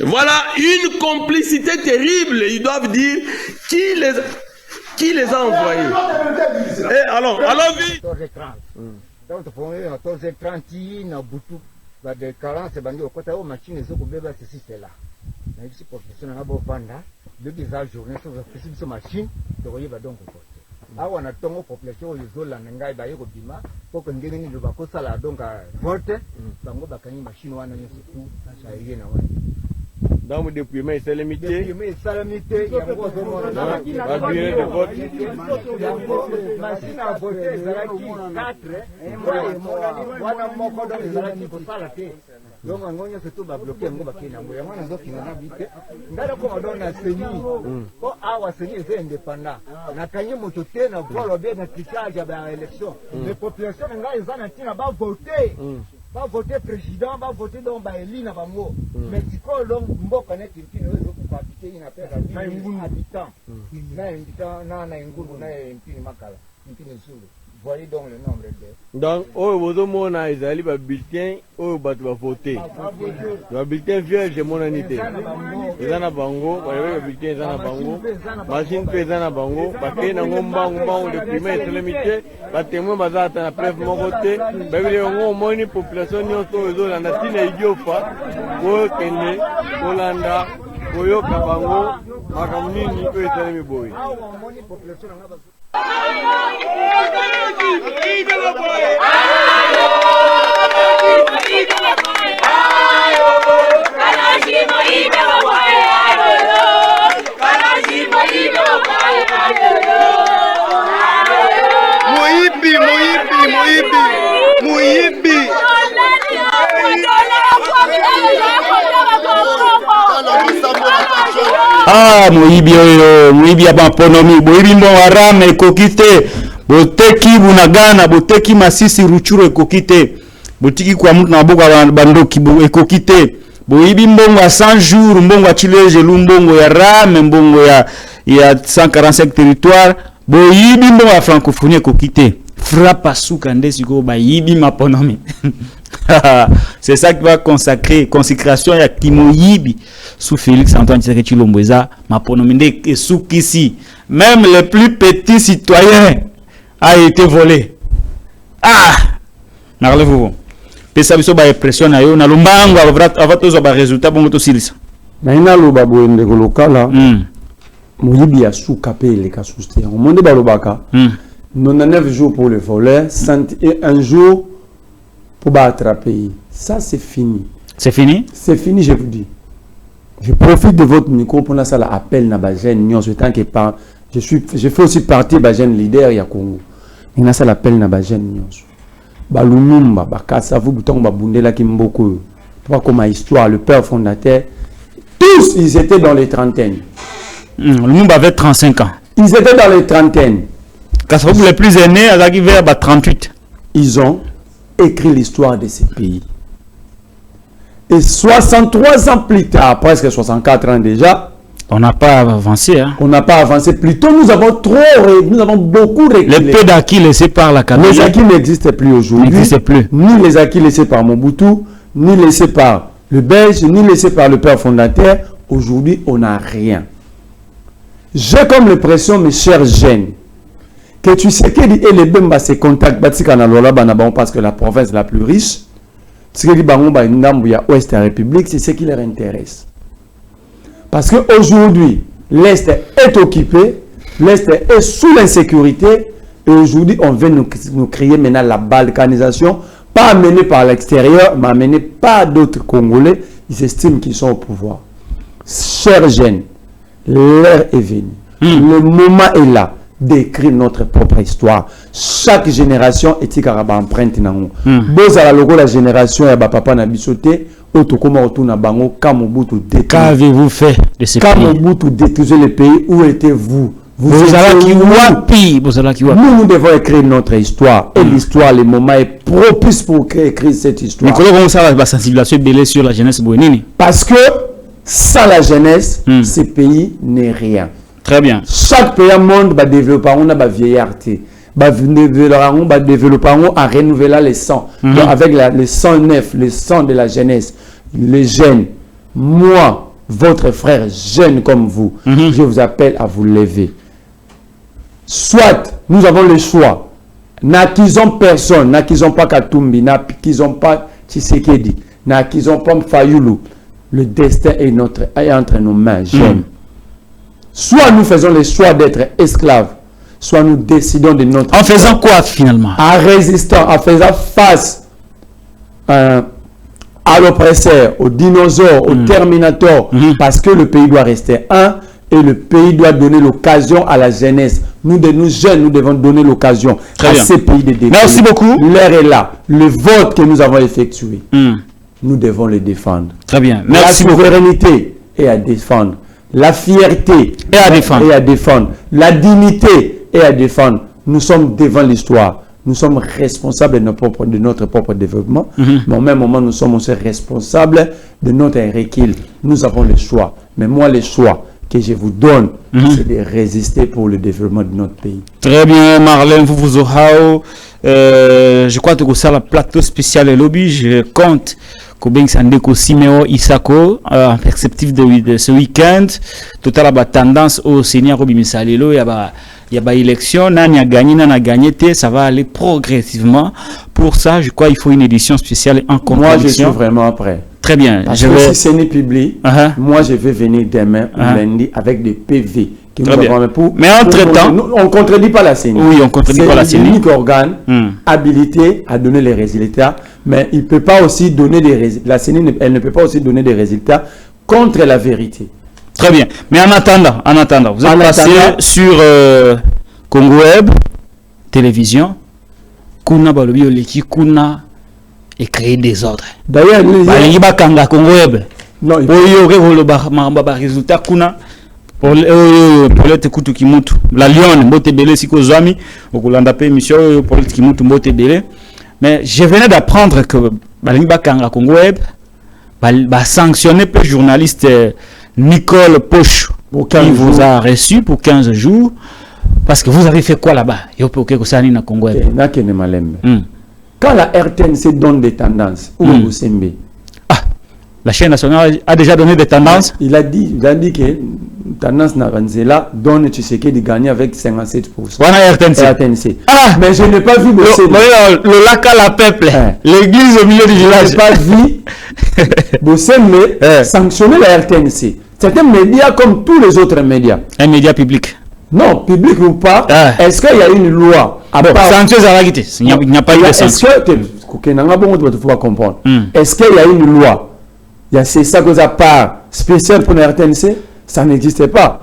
voilà une complicité terrible. Ils doivent dire qui les a envoyés. Et allons vite. Donc, pour eux, 14h30, na butu, ba de 40, c'est bandi au côté où machine les autres bébés c'est là. Mais ici professionnel na bovanda, depuis la journée sur la machine, de voyer va donc au côté. Ah, on a tongo population aux zones ngai ba yeko bima, pour que ngene ni ba ko sala donc vote, bango ba kanyi machine wana nyoso tout, ça yé na wana. Donc depuis mai c'est limité. Depuis mai c'est limité. Il y a beaucoup de monde. La durée de vote. Machine à voter, Zalaki 4. Wana moko dans Zalaki pour ça la tête. Donc on a surtout ba bloquer ngo ba kina ngo. Yamana zo kina na bite. Ngara ko dona seni. Ko awa seni est indépendant. Na kanyi moto te na volo be na kichaja ba élection. Les populations ngai zana tina ba voter. Va voter président, va voter dans Baéli na bango. Mais si quoi donc mboka net impini wewe kwa habiter ina pesa na habitant. Na habitant na ngulu na impini makala. Impini zulu. Voyez donc le nombre de. Donc oh bozo mona ezali ba bulletin oh batu ba voter. Ba bulletin vierge mon anité. Ezana bango, ba bulletin ezana bango. Machine pe ezana bango, ba kena ngomba le primaire est limité. Ba témoin bazata na preuve moko te. Ba bile ngo moni population nyonso ezola na tina idiofa. Ko kende Holanda, koyo kabango, makamnini ko etelemi boy. Ah, Moyibi abaponomi, Moyibi mbon warame kokite, boteki bunagana, boteki masisi ruchuro kokite, botiki kwa mtu na boka bandoki kokite, Moyibi mbongo à 100 jours, mbongo à chileje, mbongo ya rame, mbongo ya 145 territoires, Moyibi mbongo à francophonie kokite, frappe à soukande siko ba yibi maponomi. C'est ça qui va consacrer consécration ya Kimoyibi sous Félix Antoine Tshisekedi Tshilombo eza maponominde et sous ici même le plus petit citoyen a été volé. Ah, n'arrivez-vous pesa biso ba impression na yo na lumbango avant tozo ba résultat bongo to silisa na ina loba boende ko lokala Moyibi ya suka pe le ka souster au monde ba lobaka 99 jours pour le voler, 101 jours pour attraper. Ça, c'est fini. C'est fini? C'est fini, je vous dis. Je profite de votre micro pour ça l'appel na Bajen Nyons tant que pas je fais aussi partie Bajen leader ya Congo. Il ça l'appel na Bajen Nyons. Balumumba bakasa vous bouton babundela kimboko. Pour comme histoire le père fondateur tous ils étaient dans les trentaines. Lumumba avait 35 ans. Ils étaient dans les trentaines. Kassabou les plus aînés avec vers 38. Ils ont écrit l'histoire de ces pays. Et 63 ans plus tard, presque 64 ans déjà, on n'a pas avancé. Hein? On n'a pas avancé. Plutôt, nous avons beaucoup reculé. Les peu d'acquis laissés par la Kabila. Les acquis n'existent plus aujourd'hui. N'existent plus. Ni les acquis laissés par Mobutu, ni laissés par le Belge, ni laissés par le père fondateur. Aujourd'hui, on n'a rien. J'ai comme l'impression, mes chers jeunes, que tu sais que les Bemba se contactent parce que la province la plus riche, c'est que République, c'est ce qui leur intéresse. Parce qu'aujourd'hui, l'Est est occupé, l'Est est sous l'insécurité, et aujourd'hui, on veut nous créer maintenant la balkanisation, pas amenée par l'extérieur, mais amenée par d'autres Congolais, ils estiment qu'ils sont au pouvoir. Chers jeunes, l'heure est venue. Le moment est là d'écrire notre propre histoire. Chaque génération est empreinte nango. Bozala logo la génération ya papa na bisoté otokoma otuna bango Kamobutu détruit. Qu'avez-vous fait de ce pays? Kamobutu détruisait le pays. Où étiez-vous? Vous nous devons écrire notre histoire. Et l'histoire, le moment est propice pour écrire cette histoire. Mais comment ça va sensibiliser belé sur la jeunesse boenini? Parce que sans la jeunesse, ce pays n'est rien. Très bien. Chaque pays au monde va développer une vieillarté. Va développer en renouvelant les sangs. Avec le sang neuf, le sang de la jeunesse. Les jeunes, moi, votre frère jeune comme vous, je vous appelle à vous lever. Soit nous avons le choix. N'acquisons personne, n'acquisons pas Katumbi, n'acquisons pas Tshisekedi, n'acquisons pas Fayulu. Le destin est entre nos mains, jeunes. Soit nous faisons le choix d'être esclaves, soit nous décidons de notre... En faisant quoi finalement? En résistant, en faisant face à l'oppresseur, aux dinosaures, aux terminators, parce que le pays doit rester un et le pays doit donner l'occasion à la jeunesse. Nous jeunes, nous devons donner l'occasion à ces pays de défendre. Merci beaucoup. L'heure est là. Le vote que nous avons effectué, nous devons le défendre. Très bien. Merci. La souveraineté est à défendre. La fierté est à défendre. Est à défendre. La dignité est à défendre. Nous sommes devant l'histoire. Nous sommes responsables de notre propre développement. Mais au même moment, nous sommes aussi responsables de notre recul. Nous avons le choix. Mais moi, le choix que je vous donne, c'est de résister pour le développement de notre pays. Très bien, Marlène Fufuzorao. Je crois que ça, la plateau spécial et lobby, je compte que Sandeko Simeo Isako, en perspective de ce week-end, total la tendance au Seigneur Robi Misalelo, il y a une élection, Nani a gagné, ça va aller progressivement. Pour ça, je crois qu'il faut une édition spéciale en contradiction. Moi, je suis vraiment prêt. Très bien. Parce que si ce n'est public, moi, je vais venir demain, lundi, avec des PV. Mais entre-temps, on ne contredit pas la CENI. Oui, on ne contredit pas la CENI. C'est l'unique organe habilité à donner les résultats, mais il peut pas aussi donner des résultats. La CENI, elle ne peut pas aussi donner des résultats contre la vérité. Très bien. Mais en attendant, vous êtes passé sur Congo Web, télévision, Kuna Balobi Oleki, Kuna et créer des ordres. D'ailleurs, il y a Congo Web. Non, il y a résultat Kuna. Pour l'être kutu kimutu la Lyon mbote belé siko zami okulanda pe mission pour l'être kimutu mbote belé. Mais je venais d'apprendre que balinga kanga Congo Web va sanctionner le journaliste Nicole Poche qui vous a reçu pour 15 jours parce que vous avez fait quoi là-bas? Na Congo Web. Quand la RTNC donne des tendances ou la chaîne nationale a déjà donné des tendances. Il a dit que tendance Navanzela donne Tshisekedi de gagner avec 57%. RTNC. Mais je n'ai pas vu le lac à la peuple, l'église au milieu du village. Je n'ai pas vu Bossembe sanctionner la RTNC. C'est un média comme tous les autres médias. Un média public. Non, public ou pas. Est-ce qu'il y a une loi il n'y a pas eu de sanction. Est-ce qu'il y a une loi c'est ça que ça part spécial pour la RTNC, ça n'existait pas.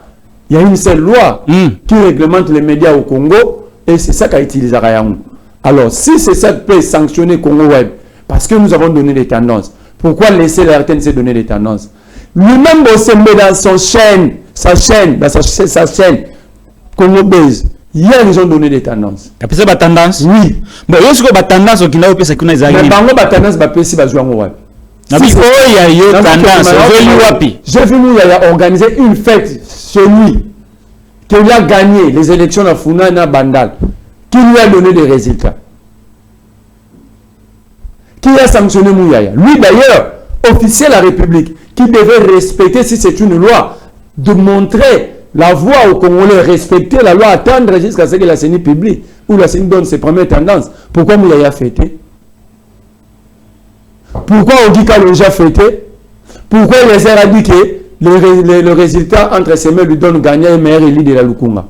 Il y a une seule loi qui réglemente les médias au Congo et c'est ça qu'a utilisé Rayamou. Alors, si c'est ça qui peut sanctionner Congo Web, parce que nous avons donné des tendances, pourquoi laisser la RTNC donner des tendances? Lui-même, Bossembe, dans sa chaîne, Congo Base, hier, ils ont donné des tendances. Après ça, tendance? Oui. Bon, il y a aussi des tendances qui n'ont pas été mais tendance, c'est pas jouer en web. J'ai vu nous organiser une fête celui qui a gagné les élections à Funa et à Bandal, qui lui a donné des résultats, qui a sanctionné Mouyaya. Lui d'ailleurs, officier de la République, qui devait respecter, si c'est une loi, de montrer la voie aux Congolais, respecter la loi, attendre jusqu'à ce que la CENI publie, ou la CENI donne ses premières tendances. Pourquoi Mouyaya a fêté? Pourquoi Ogika l'a déjà fêté? Pourquoi les a dit que le résultat entre ses mains lui donne gagnant et meilleur élu de la Lukunga?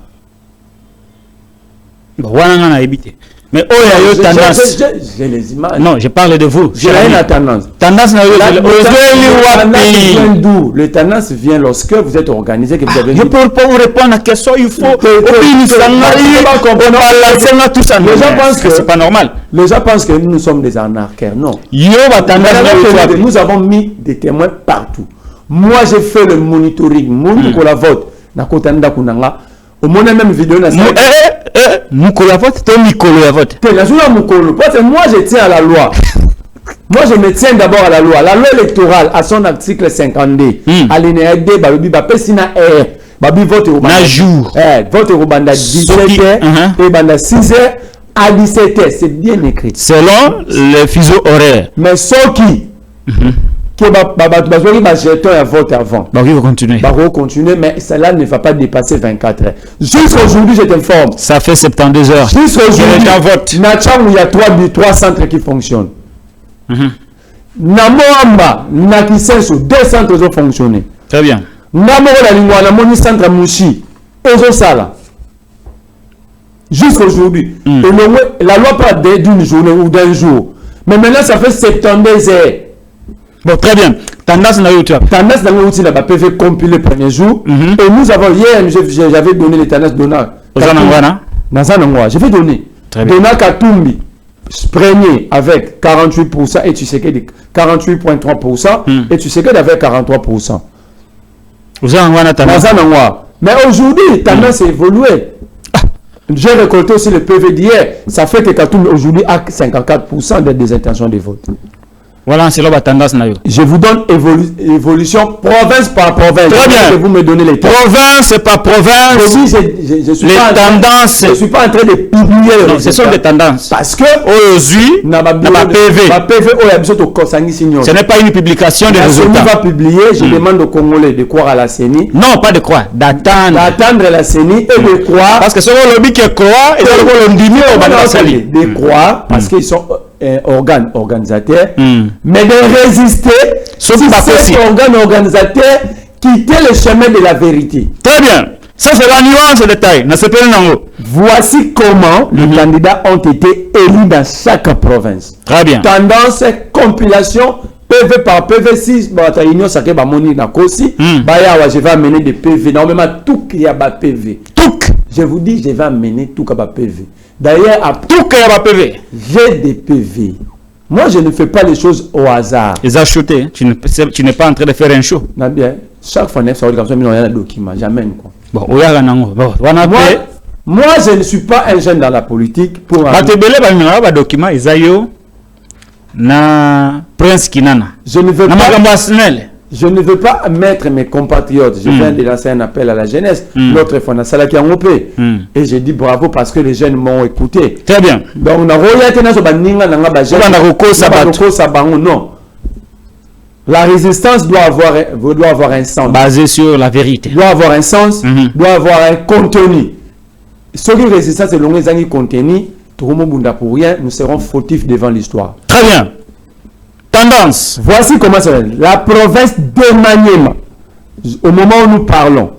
Mais oh, il y a eu tendance. J'ai les images. Non, je parle de vous. J'ai rien à tendance. Tendance, le tendance vient lorsque vous êtes organisé, que vous avez. Je peux pas vous répondre à la question, il faut. Les gens pensent que c'est pas normal. Les gens pensent que nous sommes des arnaqueurs. Non. Nous avons mis des témoins partout. Moi, j'ai fait le monitoring. Pour la vote. Au moins, même vidéo. Mukolo vote, toi Mikolo vote. Moi je tiens à la loi. Moi je me tiens d'abord à la loi. La loi électorale à son article 52. Alinéa 2, babi bapesina R. Babi vote au banda. jour. Vote au banda 17h et banda 6h à 17h. C'est bien écrit. Selon le fuseau horaire. Mais ceux qui jeton un vote avant. Continuer, mais cela ne va pas dépasser 24 heures. Jusqu'aujourd'hui, je t'informe. Ça fait 72 heures. Jusqu'aujourd'hui, il y a 3 centres qui fonctionnent. Namoamba, Nakisenso, 2 centres ont fonctionné. Très bien. Namoro Lingwa, Namoni Centre Mouchi, Ozosala. Jusqu'aujourd'hui. La loi parle d'une journée ou d'un jour. Mais maintenant, ça fait 72 heures. Bon, très bien. Tendance dans le Tendance dans le la PV compilé le premier jour. Et nous avons hier, j'avais donné les tendances Dona. Je vais donner. Dona Katumbi, premier avec 48% et tu sais que 48,3% et tu sais que avec 43%. Mais aujourd'hui, tendance a évolué. J'ai récolté aussi le PV d'hier. Ça fait que Katumbi aujourd'hui a 54% des intentions de vote. Voilà, c'est la tendance. Je vous donne évolution province par province. Très bien. Vous me donnez les province par province. Je suis les tendances. Je ne suis pas en train de publier. Non, ce sont des tendances. Parce que aujourd'hui, ce n'est pas une publication de résultats. Si va publier, je demande aux Congolais de croire à la CENI. Non, pas de croire, d'attendre. D'attendre la CENI et de croire. Parce que c'est le lobby qui croit et de croire parce qu'ils sont organisateurs, mais de résister si ces organes organisateurs quitter le chemin de la vérité. Très bien. Ça, c'est la nuance de détail. Voici comment les candidats ont été élus dans chaque province. Très bien. Tendance, compilation, PV par PV, 6, je vais amener des PV. Normalement, tout qui a PV. Tout. Je vous dis, je vais amener tout qui a PV. D'ailleurs, à tout qui a PV. J'ai des PV. Moi, je ne fais pas les choses au hasard. Les acheter, tu n'es pas en train de faire un show. Bien. Chaque fois, il y a un document. Jamais. Bon, moi, je ne suis pas un jeune dans la politique. Pour document, na Prince Kinana. Je ne veux pas mettre mes compatriotes. Je viens de lancer un appel à la jeunesse. L'autre fois, on a Salaki Angopé. Et j'ai dit bravo parce que les jeunes m'ont écouté. Très bien. Donc, on a non. La résistance doit avoir un sens. Basé sur la vérité. Doit avoir un sens, doit avoir un contenu. Ce qui résistance, c'est long les contenu. Pour rien, nous serons fautifs devant l'histoire. Très bien. Tendance. Voici comment ça va. La province de Maniema, au moment où nous parlons,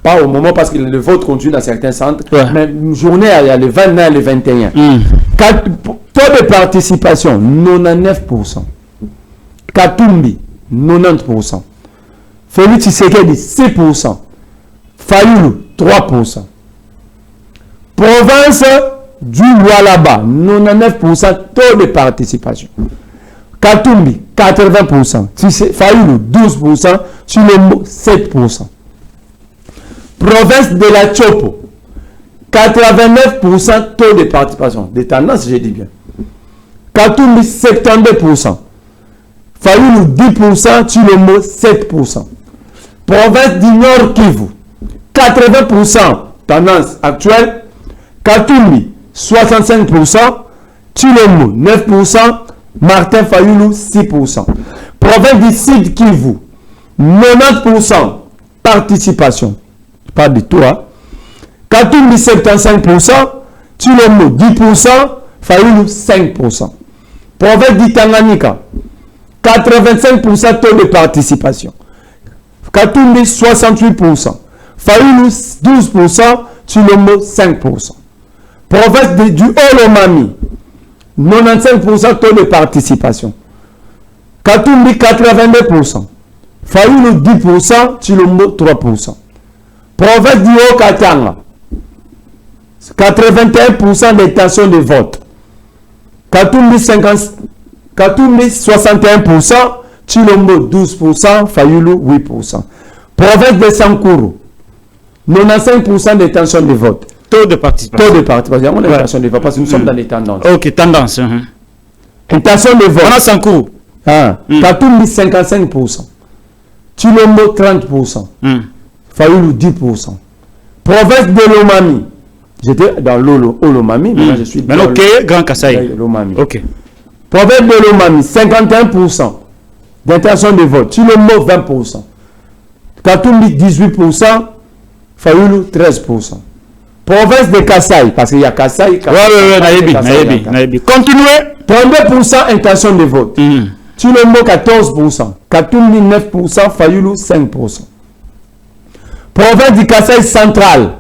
pas au moment parce que le vote continue dans certains centres, mais une journée, il y a le 29 et le 21. Taux de participation, 99%. Katumbi, 90%. Félix Tshisekedi, 6%. Fayulu, 3%. Province du Lualaba, 99% taux de participation. Katumbi, 80%. Fayulu, 12%. Chilombo, 7%. Province de la Chopo, 89% taux de participation. Des tendances, je dis bien. Katumbi, 72%. Fayulu, 10%. Chilombo, 7%. Province du Nord Kivu, 80%. Tendance actuelle. Katumbi, 65%. Chilombo, 9%. Martin Fayulu, 6%. Province du Sud Kivu, 90% participation. Pas du tout. Hein? Katumbi, 75%. Chilombo, 10%. Fayulu, 5%. Province du Tanganyika, 85% taux de participation. Katumbi, 68%. Fayulu, 12%. Chilombo, 5%. Province du Olomami, 95% taux de participation. Katumbi, 82%. Fayulu, 10%. Chilombo, 3%. Province du Haut-Katanga, 81% d'intention de vote. Katumbi, 61%. Chilombo, 12%. Fayulu, 8%. Province de Sankuru, 95% d'intention de vote. Taux de participation. Taux de participation. On a l'intention de vote parce que nous sommes dans les tendances. Ok, tendance. Intention de vote. On a Sankuru. Katumbi, 55%. Chilombo, 30%. Fayulu, 10%. Province de Lomami. J'étais dans l'Olomami, maintenant je suis dans Grand Kasaï. Lomami. Ok. Province de Lomami, 51% d'intention de vote. Chilombo, 20%. Katumbi, 18%. Fayulu, 13%. Province de Kasaï, parce qu'il y a Kasaï. Naïbi. Continuez. 32% intention de vote. Chilombo, 14%. Katumbi, 9%. Fayulu, 5%. Province du Kasaï central,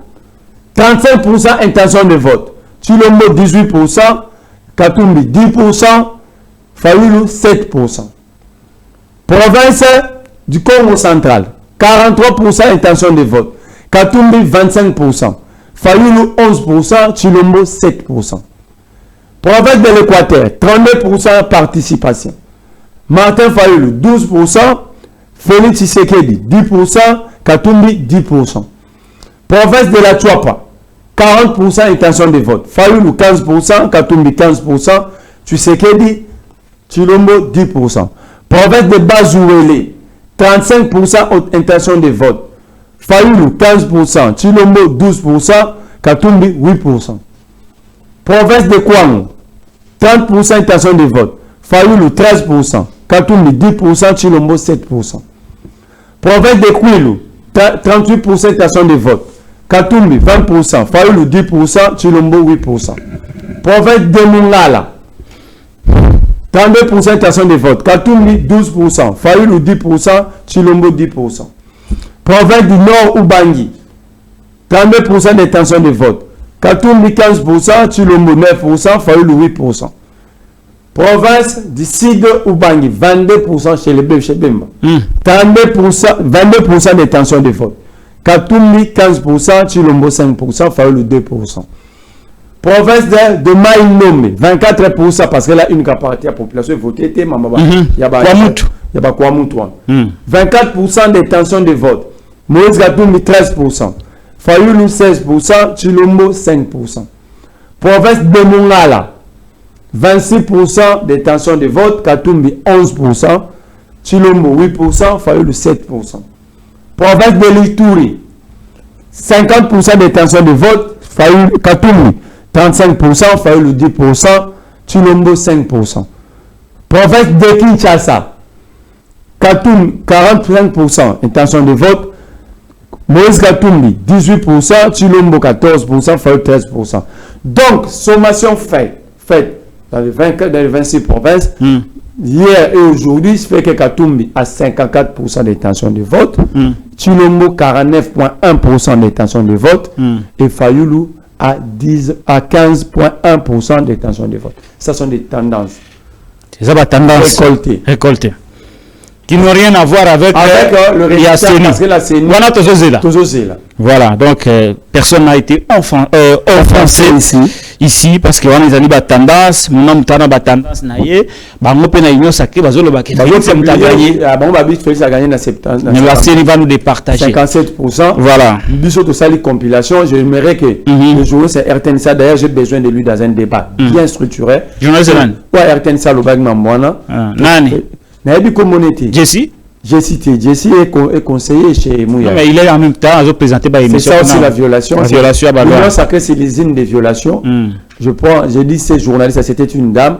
35% intention de vote. Chilombo, 18%. Katumbi, 10%. Fayulu, 7%. Province du Congo central, 43% intention de vote. Katumbi, 25%. Fayulu, 11%. Chilombo, 7%. Province de l'Équateur, 32% participation. Martin Fayulu, 12%. Félix Tshisekedi, 10%. Katumbi, 10%. Province de la Chuapa, 40% intention de vote. Fayulu, 15%. Katumbi, 15%. Tshisekedi, Chilombo, 10%. Province de Bazouele, 35% intention de vote. Fayulu, 15%. Chilombo, 12%. Katumbi, 8%. Province de Kouamou, 30% intention de vote. Fayulu, 13%. Katumbi, 10%. Chilombo, 7%. Province de Kwilu, 38% intention de vote. Katumbi, 20%. Fayulu, 10%. Chilombo, 8%. Province de Mungala, 32% intention de vote. Katumbi, 12%. Fayulu, 10%. Chilombo, 10%. Province du Nord Ubangi, 32% d'intention de vote. Katumbi, 15%. Chilombo, 9%. Fayulu, 8%. Province du Sud Ubangi, 22% chez les Chez Bemba. 22% d'intention de vote. Katumbi, 15%. Chilombo, 5%. Fayulu, 2%. Province de Maïnomé, 24% parce que là, une partie de la population votée, il y a 24% d'intention de vote. Moïse Katumbi, 13%. Fayulu, 16%. Chilombo, 5%. Province de Mongala, 26% d'intention de vote. Katumbi, 11%. Chilombo, 8%. Fayulu, 7%. Province de l'Ituri, 50% d'intention de vote. Fayulu, Katumbi, 35%. Fayulu, 10%. Chilombo, 5%. Province de Kinshasa, Katumbi, 45% intention de vote. Moïse Katumbi, 18%. Chilombo, 14%. Fayulu, 13%. Donc, sommation faite dans les 26 provinces. Hier et aujourd'hui, ce fait que Katumbi a 54% d'intention de vote. Chilombo, 49,1% d'intention de vote. Et Fayulu à 15,1% d'intention de vote. Ça sont des tendances. C'est ça, tendance récoltées. qui n'ont rien à voir avec le résultat, parce que la CENI. Voilà, donc personne n'a été offensé ici parce que on a des tendances, mon tendance naie, bango pe na union sacrée bazolo ba Félix a gagné na 70. Mais la CENI va nous départager 57%. Voilà. Biso to sali compilation, j'aimerais que le journaliste RTNSA, d'ailleurs j'ai besoin de lui dans un débat bien structuré. Journaliste nan. Ouais, RTNSA lo bagna mwana. Nani? Na yebi communauté. Jessie Jessie est conseiller chez Mouya. Non, mais il est en même temps à présenter par émission. C'est ça aussi la violation. La violation à L'Union sacrée, c'est les îles de violation. J'ai dit ces journalistes, c'était une dame.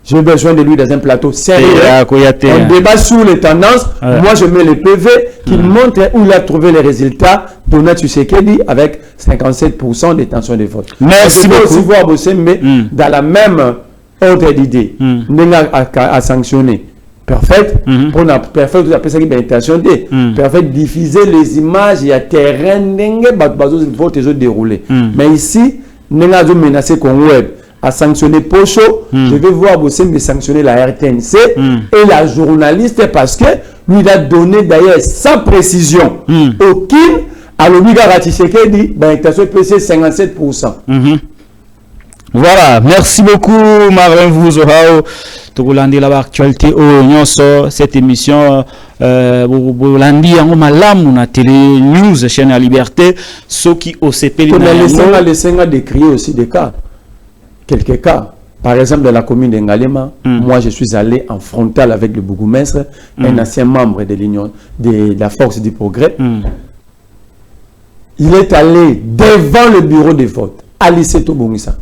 J'ai besoin de lui dans un plateau sérieux. On débat sur les tendances. Moi, je mets le PV qui montre où il a trouvé les résultats. Donat Tshisekedi avec 57% des tensions de vote. Merci beaucoup. aussi voir mais dans la même ordre d'idée, à sanctionner. Perfect. Pour la perfect, vous appelez ça une intention de perfect diffuser les images, il y a terrain vote et déroulé. Mais ici, nous avons menacé qu'on web à sanctionner Pocho. Je vais voir bosser mais sanctionner la RTNC et la journaliste parce que lui il a donné d'ailleurs sans précision aucune à l'obliga ratifié dit intention PC 57%. Voilà, merci beaucoup Marvin Vouzohao. Togolandi la actualité au cette émission Bolandi en malam na télé news chaîne à liberté ceux qui OCP on a laissé décrire aussi des cas, quelques cas. Par exemple dans la commune de Ngalema, moi je suis allé en frontal avec le bourgmestre, un ancien membre de l'union de la force du progrès. Il est allé devant le bureau de vote à lycée Tobongisa.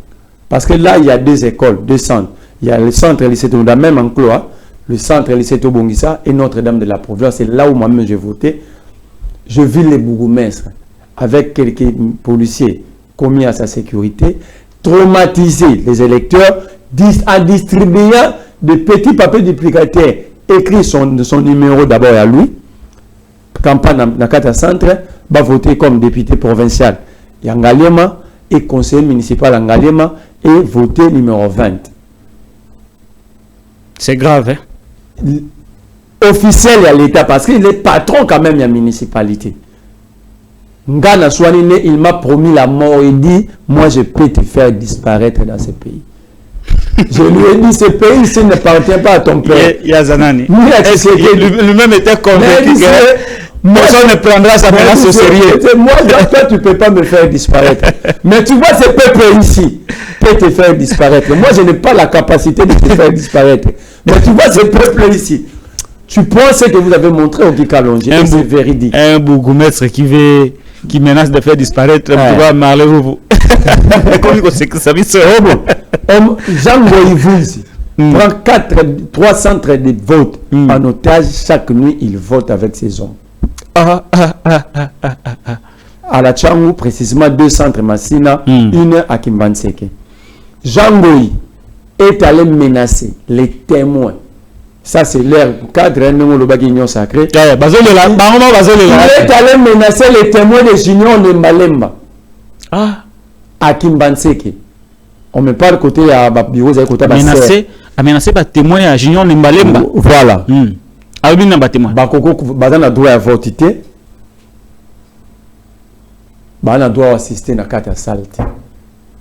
Parce que là, il y a deux écoles, deux centres. Il y a le centre lycée Tobongisa, même en Cloa, le centre lycée Tobongisa et Notre-Dame de la Providence. C'est là où moi-même j'ai voté. Je vis les bourgmestres avec quelques policiers commis à sa sécurité, traumatiser les électeurs en distribuant des petits papiers duplicataires, écrit son numéro d'abord à lui, campagne dans le 4 centre, va voter comme député provincial Yangalema et conseiller municipal Yangalema et voter numéro 20. C'est grave, hein? Officiel à l'État parce qu'il est patron quand même de la municipalité. Ngana Swanine, il m'a promis la mort et dit, moi je peux te faire disparaître dans ce pays. Je lui ai dit, ce pays ici ne appartient pas à ton père. Yazanani. Lui-même était convaincu que moi on ne prendra sa menace au sérieux. Moi, toi, tu ne peux pas me faire disparaître. Mais tu vois, ce peuple ici peut te faire disparaître. Moi, je n'ai pas la capacité de te faire disparaître. Mais tu vois, ce peuple ici, tu penses que vous avez montré au Kikalongi, c'est véridique. Un bourgmestre qui menace de faire disparaître, tu vois, Marley vous. Comme c'est que ça vit ce Jean Goïvouzi prend 3 centres de vote en otage. Chaque nuit, il vote avec ses hommes. À la Tchangou, précisément 2 centres Massina, une à Kimbanseke. Jean Goï est allé menacer les témoins. Ça, c'est leur cadre, le Bagignon sacré. Il est allé menacer les témoins de Junior de Malemba. À Kimbanseke. On me parle côté à Babiro, côté à menacer par témoin à Junior de Malemba. Voilà. Albina Batémoin. Bakoko, Bazana doit avoir voté. Bazana doit assister à la carte à salte.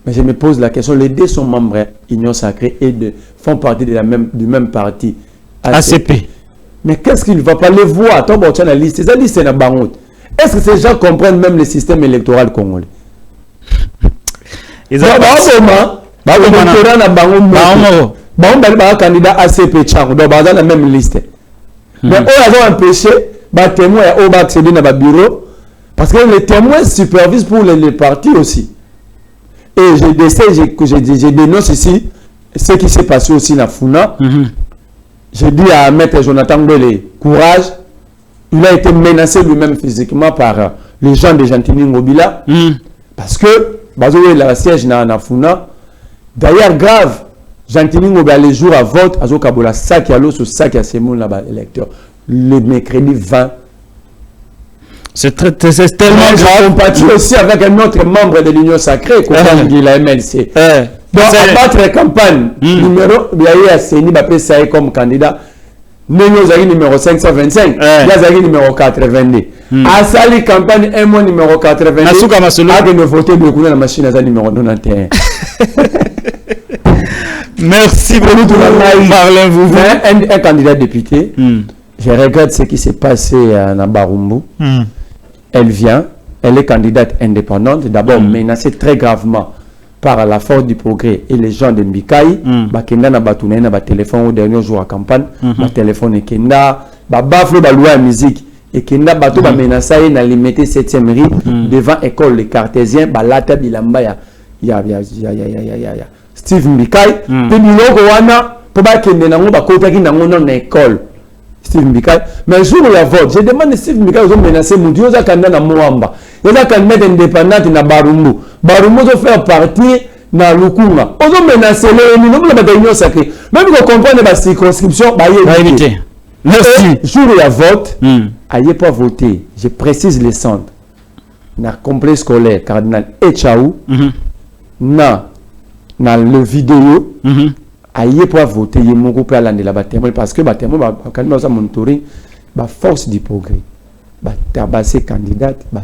Mais je me pose la question, les deux sont membres Union Sacrée et font partie de du même parti. ACP. Mais qu'est-ce qu'il ne va pas les voir? Attends, bon, tu as la liste. C'est la liste de Bangout. Est-ce que ces gens comprennent même le système électoral congolais? Ils ont candidat ACP Tchang, donc dans la même liste. Mais eux, ils ont empêché les témoins à accéder dans le bureau parce que les témoins supervisent pour les partis aussi. Et je dénonce ici ce qui s'est passé aussi dans Funa. J'ai dit à Maître Jonathan Belé, courage. Il a été menacé lui-même physiquement par les gens de Gentini Ngobila. Parce que, la siège dans Funa. D'ailleurs, grave, Gentini Ngobila, les jours à vote, à Zokabola, sac à l'eau, ce sac à Semoun, là-bas, électeur. Le mercredi 20. C'est tellement grave. On compatit aussi avec un autre membre de l'Union Sacrée, la MLC. Donc, à battre la campagne, numéro, il y a eu Asseni Bapé Saï comme candidat. Nenyo Zari numéro 525, Yazari numéro 82. Asali campagne un mois numéro 82. A de me voter de la machine à numéro 91. Merci beaucoup, Marlin. Vous un candidat député. Je regrette ce qui s'est passé à Nabarumbu. Elle vient, elle est candidate indépendante, d'abord menacée très gravement par la force du progrès et les gens de Mbikai. Bakenda na batuna na ba téléphone au dernier jour à campagne, ba téléphone kenda, ba bafle ba loi musique et kenda bato ba menacé na limité 7e rue devant école les cartésiens ba lata bilamba ya Steve Mbikai pe biloko wana po ba kende nango ba kotaki nango na école Steve Mbikai. Mais un jour il y a vote, je demande Steve Mbikai aux menacé Moudi aux candidat na Moamba. Il y a candidat indépendante na Barumbu. Barumbu doit faire partie na Lukunga. Aux menacé les minimum la bataille sacrée. Même vous comprenez la circonscription, bah éviter. Merci. Jour il y a vote, ayez pas voté. Je précise les centres. Na complexe scolaire cardinal Echaou, na le vidéo. Aïe pour voter, il y a mon groupe à l'année là-bas parce que quand nous avons monitoring, la force du progrès, tabassé candidate, na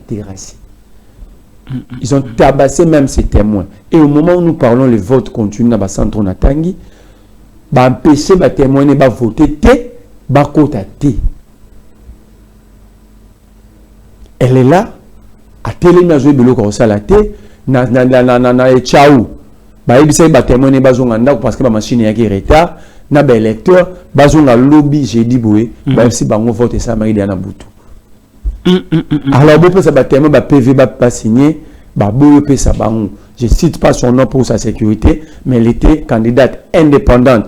terrassé. Ils ont tabassé même ces témoins. Et au moment où nous parlons, le vote continue dans le centre Natangi, empêcher les témoins de voter, elle est là, à télé, na joué de comme ça la té, na Echaou. Parce que la machine est en retard, na ba électeur, bazonga lobby, j'ai dit boué, si bango vote ça mari de Anabutu. Alors bon ça battement ba PV ba signé, ba boyo pe ça bango. Je cite pas son nom pour sa sécurité, mais elle était candidate indépendante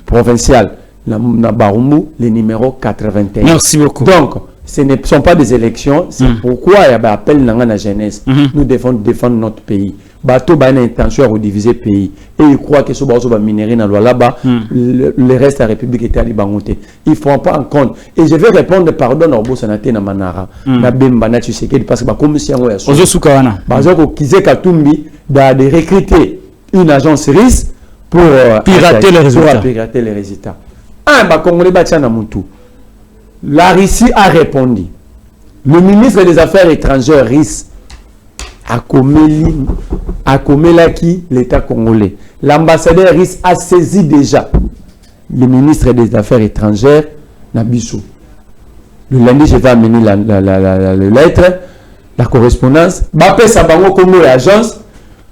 provinciale na Barumbu, le numéro 81. Merci beaucoup. Donc ce ne sont pas des élections, c'est pourquoi il y a un appel dans la jeunesse. Nous devons défendre notre pays. Bateau a une intention à rediviser le pays. Et ils croient que ce bateau va minérer dans là-bas, le reste de la République était à Libangoté. Ils ne font pas en compte. Et je vais répondre, pardon, à Obo Sanate na Manara, na Bemba, na Tshisekedi, parce que comme si on est Ozo Soukawana. Parce que Kize Katumbi de recruter une agence RIS pour pirater les résultats. Un Congolais Batiana Moutou. La Russie a répondu. Le ministre des Affaires étrangères RIS a commelaki l'État congolais. L'ambassadeur RIS a saisi déjà le ministre des Affaires étrangères Nabiso. Le lundi, je vais amener la lettre, la correspondance. Bapé Sabango comme l'agence.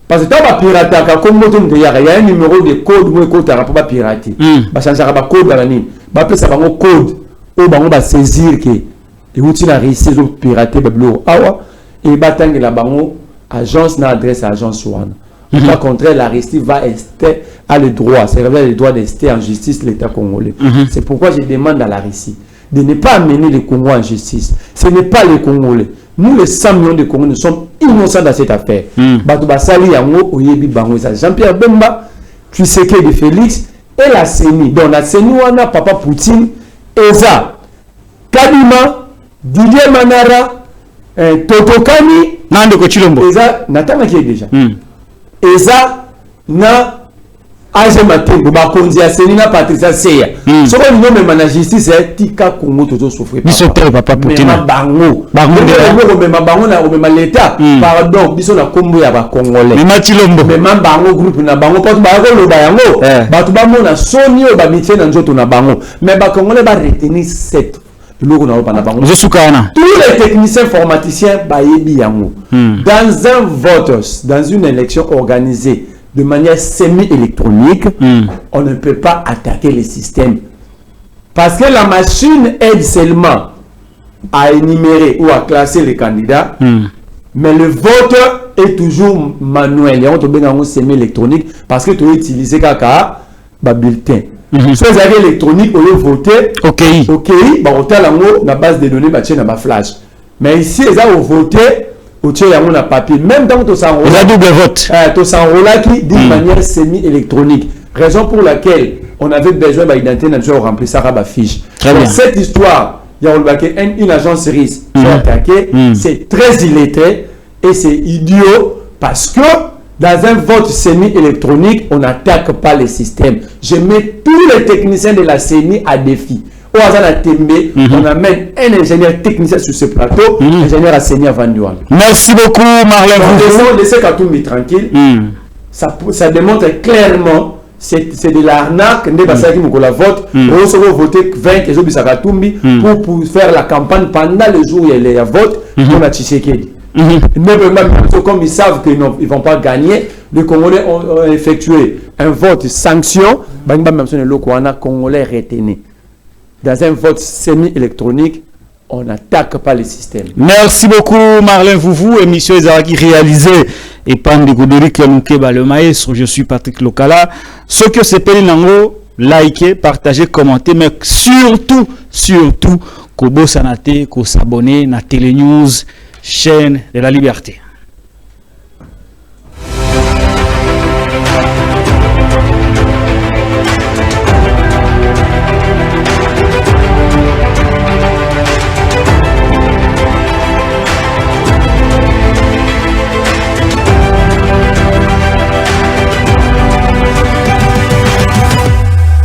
Parce que quand on pirate, il y a un numéro de code où on peut pirater. Parce qu'il y a un code dans la ligne. Bapé Sabango code. Où on va saisir que les outils la Russie ont piraté le bureau. Et batang la bango agence n'a adresse à agence one. Par contre, la Russie va rester à le droit, c'est le droit de rester en justice l'État congolais. C'est pourquoi je demande à la Russie de ne pas amener les Congolais en justice. Ce n'est pas les Congolais. Nous, les 100 millions de Congolais, nous sommes innocents dans cette affaire. Jean-Pierre Bemba, Tshisekedi Félix et la CENI. Donc la CENI, on a Papa Poutine, Eza, Kadima, Didier Manara, Totokani, Nande Kochilombo. Eza, Natana qui est déjà. Eza, na Age Matembo, Bakonzi a Seni na Patricia Seya. Ce qu'on dit même la justice, c'est Tika Kongo toujours souffrir. Bisoteur Papa Poutine. Bango. Bango na l'État. Pardon, biso na Kombo ya ba Congolais. Mais Matilombo. Mais Bango groupe na Bango parce que Bango lo bayango. Batu ba mona soni o ba mitie na nzoto na Bango. Mais ba Congolais ba retenir cette. Tous les techniciens informaticiens bayebi yango. Dans un vote, dans une élection organisée de manière semi-électronique, on ne peut pas attaquer le système. Parce que la machine aide seulement à énumérer ou à classer les candidats, mais le vote est toujours manuel. Il y a un semi-électronique parce que tu as utilisé kaka bulletin. Si vous avez électronique, vous voter. Ok, la base de données, na flash. Mais ici, vous avez voté. Na papier. Même dans ton sang, vous avez double vote. Ton sang d'une manière semi-électronique. Raison pour laquelle on avait besoin d'identité nationale pour remplir ça fiche. Donc, cette histoire, il y a une agence RIS qui est attaquée. C'est très illettré et c'est idiot parce que Dans un vote semi-électronique, on n'attaque pas le système. Je mets tous les techniciens de la CENI à défi. Au hasard à Tembe, on amène un ingénieur technicien sur ce plateau, ingénieur à CENI à Vanduan. Merci beaucoup, Marlène. Laissez Katumbi tranquille. Ça démontre clairement c'est de l'arnaque. Ne pas ça qui me la vote. On se va voter 20 et je vais Katumbi pour faire la campagne pendant le jour où il y a vote. On a Tshisekedi. Comme ils savent qu'ils ne vont pas gagner, les Congolais ont effectué un vote sanction. Le Congolais retenu. Dans un vote semi-électronique, on n'attaque pas le système. Merci beaucoup, Marlène Foufou. Émission Ezaraki réalisée et Pandégoudéric le maestro. Je suis Patrick Lokala. Ce que c'est Pélinango, likez, partagez, commentez, mais surtout, Kobo Sanate, ko s'abonner à Télé News, chaîne de la liberté.